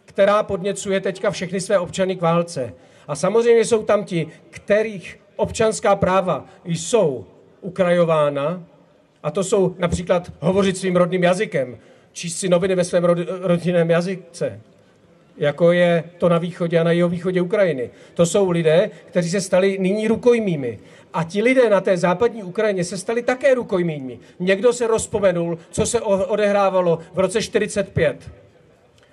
která podněcuje teďka všechny své občany k válce. A samozřejmě jsou tam ti, kterých občanská práva jsou ukrajována, a to jsou například hovořit svým rodným jazykem, číst si noviny ve svém rodinném jazyce, jako je to na východě a na jihovýchodě Ukrajiny. To jsou lidé, kteří se stali nyní rukojmími. A ti lidé na té západní Ukrajině se stali také rukojmími. Někdo se rozpomenul, co se odehrávalo v roce 1945.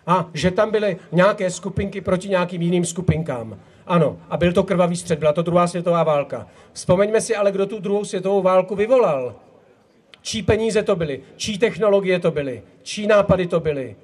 A že tam byly nějaké skupinky proti nějakým jiným skupinkám. Ano, a byl to krvavý střet, byla to druhá světová válka. Vzpomeňme si ale, kdo tu druhou světovou válku vyvolal. Čí peníze to byly, čí technologie to byly, čí nápady to byly.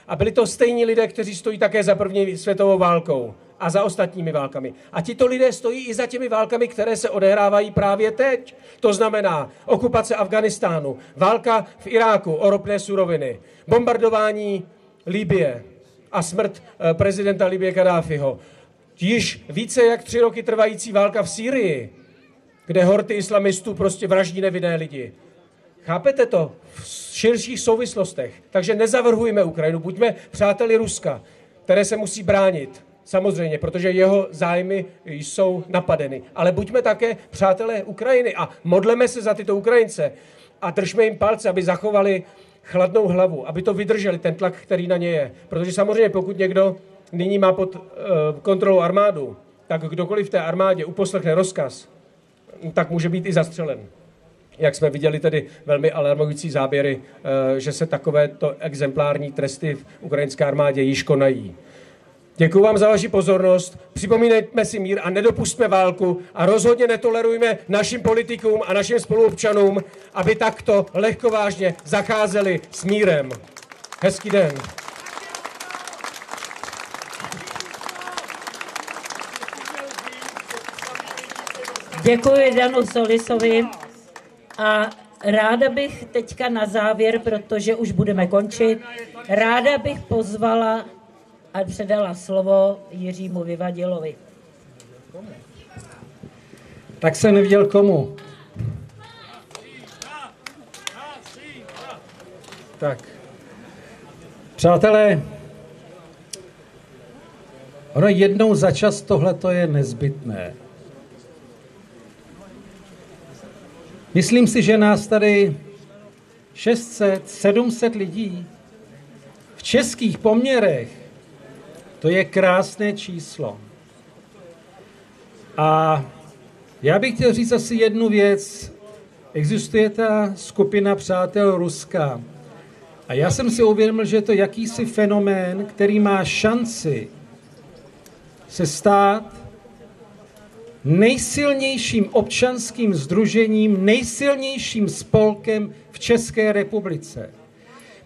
A byli to stejní lidé, kteří stojí také za první světovou válkou a za ostatními válkami. A tito lidé stojí i za těmi válkami, které se odehrávají právě teď. To znamená okupace Afghánistánu, válka v Iráku o ropné suroviny, bombardování Libye a smrt prezidenta Libye Kaddáfiho. Již více jak 3 roky trvající válka v Sýrii, kde hordy islamistů prostě vraždí nevinné lidi. Chápete to? V širších souvislostech. Takže nezavrhujme Ukrajinu, buďme přáteli Ruska, které se musí bránit, samozřejmě, protože jeho zájmy jsou napadeny. Ale buďme také přátelé Ukrajiny a modleme se za tyto Ukrajince a držme jim palce, aby zachovali chladnou hlavu, aby to vydrželi, ten tlak, který na ně je. Protože samozřejmě pokud někdo nyní má pod kontrolou armádu, tak kdokoliv v té armádě uposlechne rozkaz, tak může být i zastřelen. Jak jsme viděli tedy velmi alarmující záběry, že se takovéto exemplární tresty v ukrajinské armádě již konají. Děkuji vám za vaši pozornost, připomínejme si mír a nedopustme válku a rozhodně netolerujme našim politikům a našim spoluobčanům, aby takto lehkovážně zacházeli s mírem. Hezký den. Děkuji Danu Solisovi a ráda bych teďka na závěr, protože už budeme končit, ráda bych pozvala a předala slovo Jiřímu Vyvadilovi. Tak jsem neviděl komu. Tak. Přátelé, ono jednou za čas tohleto je nezbytné. Myslím si, že nás tady 600, 700 lidí v českých poměrech, to je krásné číslo. A já bych chtěl říct asi jednu věc. Existuje ta skupina přátel Ruska. A já jsem si uvědomil, že je to jakýsi fenomén, který má šanci se stát nejsilnějším občanským sdružením, nejsilnějším spolkem v České republice.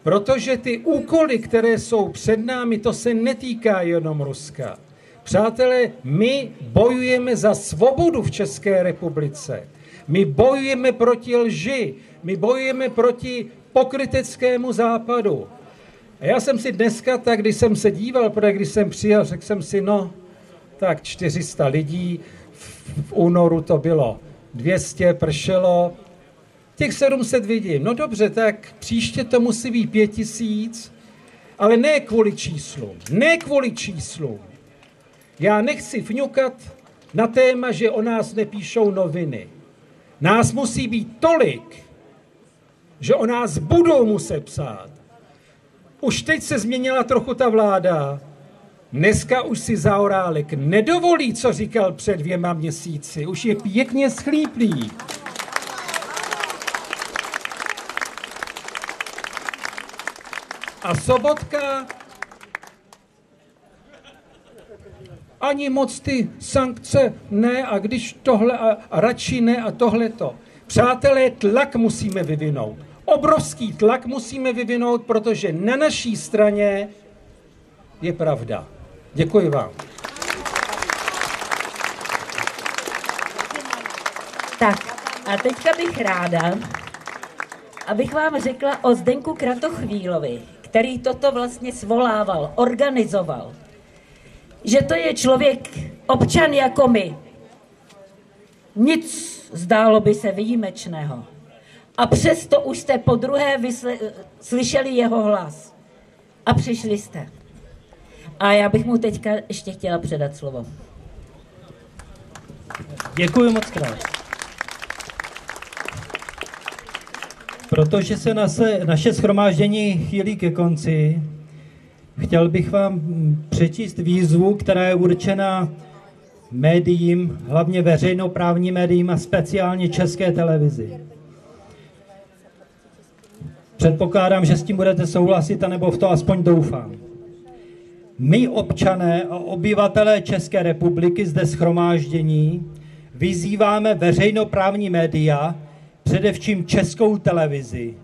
Protože ty úkoly, které jsou před námi, to se netýká jenom Ruska. Přátelé, my bojujeme za svobodu v České republice. My bojujeme proti lži. My bojujeme proti pokryteckému západu. A já jsem si dneska, tak když jsem se díval, protože když jsem přijel, řekl jsem si, no, tak 400 lidí, v únoru to bylo 200, pršelo, těch 700 vidím. No dobře, tak příště to musí být 5000, ale ne kvůli číslům. Ne kvůli číslům. Já nechci fňukat na téma, že o nás nepíšou noviny. Nás musí být tolik, že o nás budou muset psát. Už teď se změnila trochu ta vláda. Dneska už si Zaorálek nedovolí, co říkal před 2 měsíci. Už je pěkně schlíplý. A Sobotka ani moc ty sankce ne, a když tohle a radši ne a tohleto. Přátelé, tlak musíme vyvinout. Obrovský tlak musíme vyvinout, protože na naší straně je pravda. Děkuji vám. Tak a teďka bych ráda, abych vám řekla o Zdenku Kratochvílovi, který toto vlastně svolával, organizoval. Že to je člověk, občan jako my. Nic zdálo by se výjimečného. A přesto už jste podruhé slyšeli jeho hlas. A přišli jste. A já bych mu teďka ještě chtěla předat slovo. Děkuji moc krát. Protože se naše shromáždění chýlí ke konci, chtěl bych vám přečíst výzvu, která je určena médiím, hlavně veřejnoprávním médiím a speciálně České televizi. Předpokládám, že s tím budete souhlasit, anebo v to aspoň doufám. My, občané a obyvatelé České republiky zde shromáždění, vyzýváme veřejnoprávní média, především Českou televizi,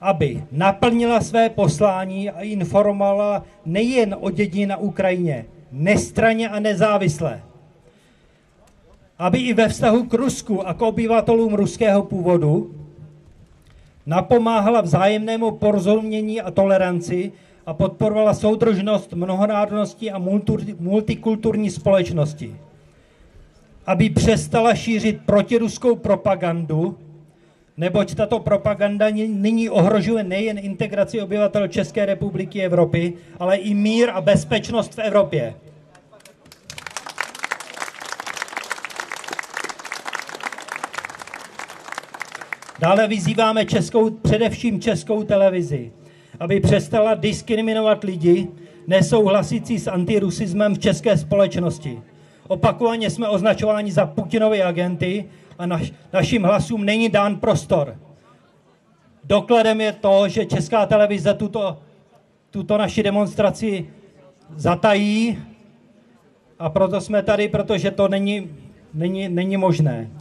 aby naplnila své poslání a informovala nejen o dění na Ukrajině, nestranně a nezávisle. Aby i ve vztahu k Rusku a k obyvatelům ruského původu napomáhala vzájemnému porozumění a toleranci a podporovala soudržnost mnohonárodnosti a multikulturní společnosti. Aby přestala šířit protiruskou propagandu, neboť tato propaganda nyní ohrožuje nejen integraci obyvatel České republiky a Evropy, ale i mír a bezpečnost v Evropě. Dále vyzýváme především Českou televizi, aby přestala diskriminovat lidi nesouhlasící s antirusismem v české společnosti. Opakovaně jsme označováni za Putinovy agenty a našim hlasům není dán prostor. Dokladem je to, že Česká televize tuto naši demonstraci zatají a proto jsme tady, protože to není možné.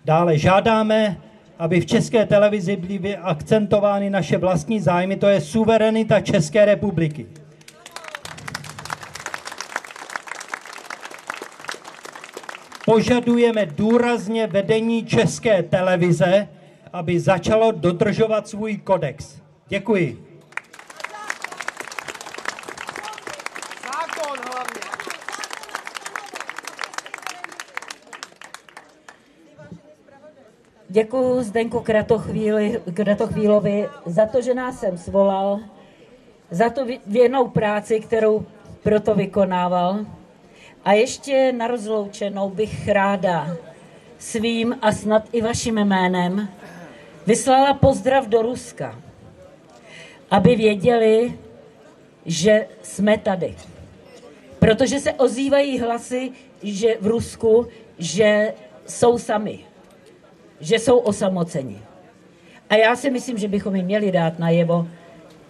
Dále žádáme, aby v České televizi byly akcentovány naše vlastní zájmy, to je suverenita České republiky. Požadujeme důrazně vedení České televize, aby začalo dodržovat svůj kodex. Děkuji. Děkuji Zdenku Kratochvílovi za to, že nás sem svolal, za tu věrnou práci, kterou proto vykonával. A ještě na rozloučenou bych ráda svým a snad i vaším jménem vyslala pozdrav do Ruska, aby věděli, že jsme tady. Protože se ozývají hlasy, že v Rusku, že jsou sami, že jsou osamoceni. A já si myslím, že bychom jim měli dát najevo,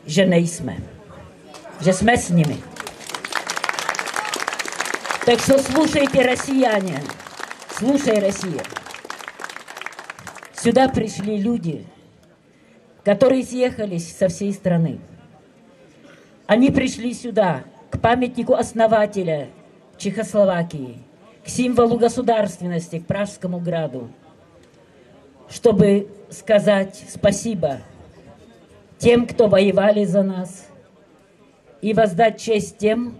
že nejsme. Že jsme s nimi. Так что слушайте, россияне, слушай, Россия. Сюда пришли люди, которые съехались со всей страны. Они пришли сюда, к памятнику основателя Чехословакии, к символу государственности, к Пражскому граду, чтобы сказать спасибо тем, кто воевали за нас, и воздать честь тем,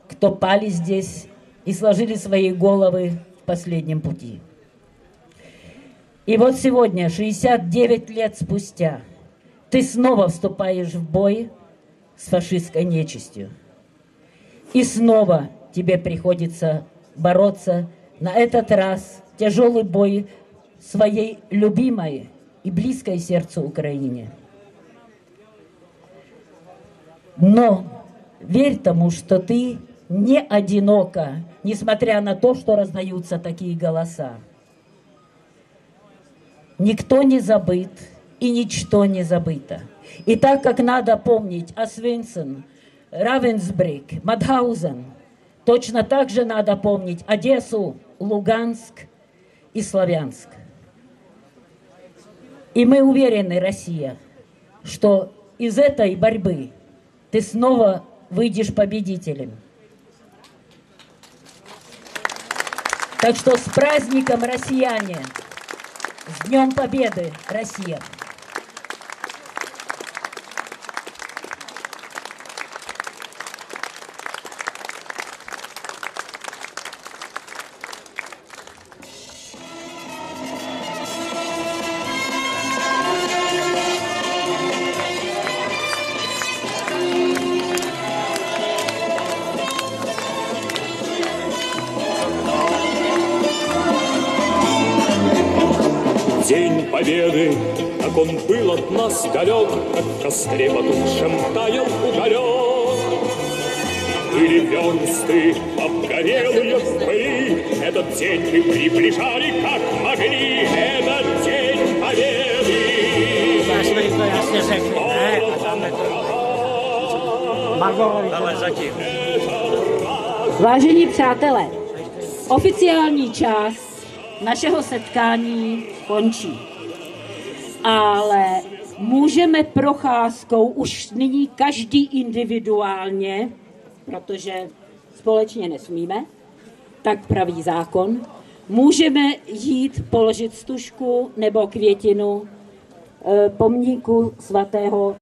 кто пали здесь и сложили свои головы в последнем пути. И вот сегодня, 69 лет спустя, ты снова вступаешь в бой с фашистской нечистью. И снова тебе приходится бороться, на этот раз тяжелый бой своей любимой и близкой сердцу Украине. Но верь тому, что ты не одинока, несмотря на то, что раздаются такие голоса. Никто не забыт и ничто не забыто. И так как надо помнить Освенцим, Равенсбрик, Маутгаузен, точно так же надо помнить Одессу, Луганск и Славянск. И мы уверены, Россия, что из этой борьбы ты снова выйдешь победителем. Так что с праздником, россияне! С Днем Победы, Россия! День Победы, как он был от нас далек, как в костре потухшем таял уголек. Были версты, обгорелые в пыли, этот день мы приближали, как могли, этот День Победы. Vážení přátelé, oficiální část našeho setkání končí. Ale můžeme procházkou už nyní každý individuálně, protože společně nesmíme, tak praví zákon, můžeme jít položit stužku nebo květinu pomníku svatého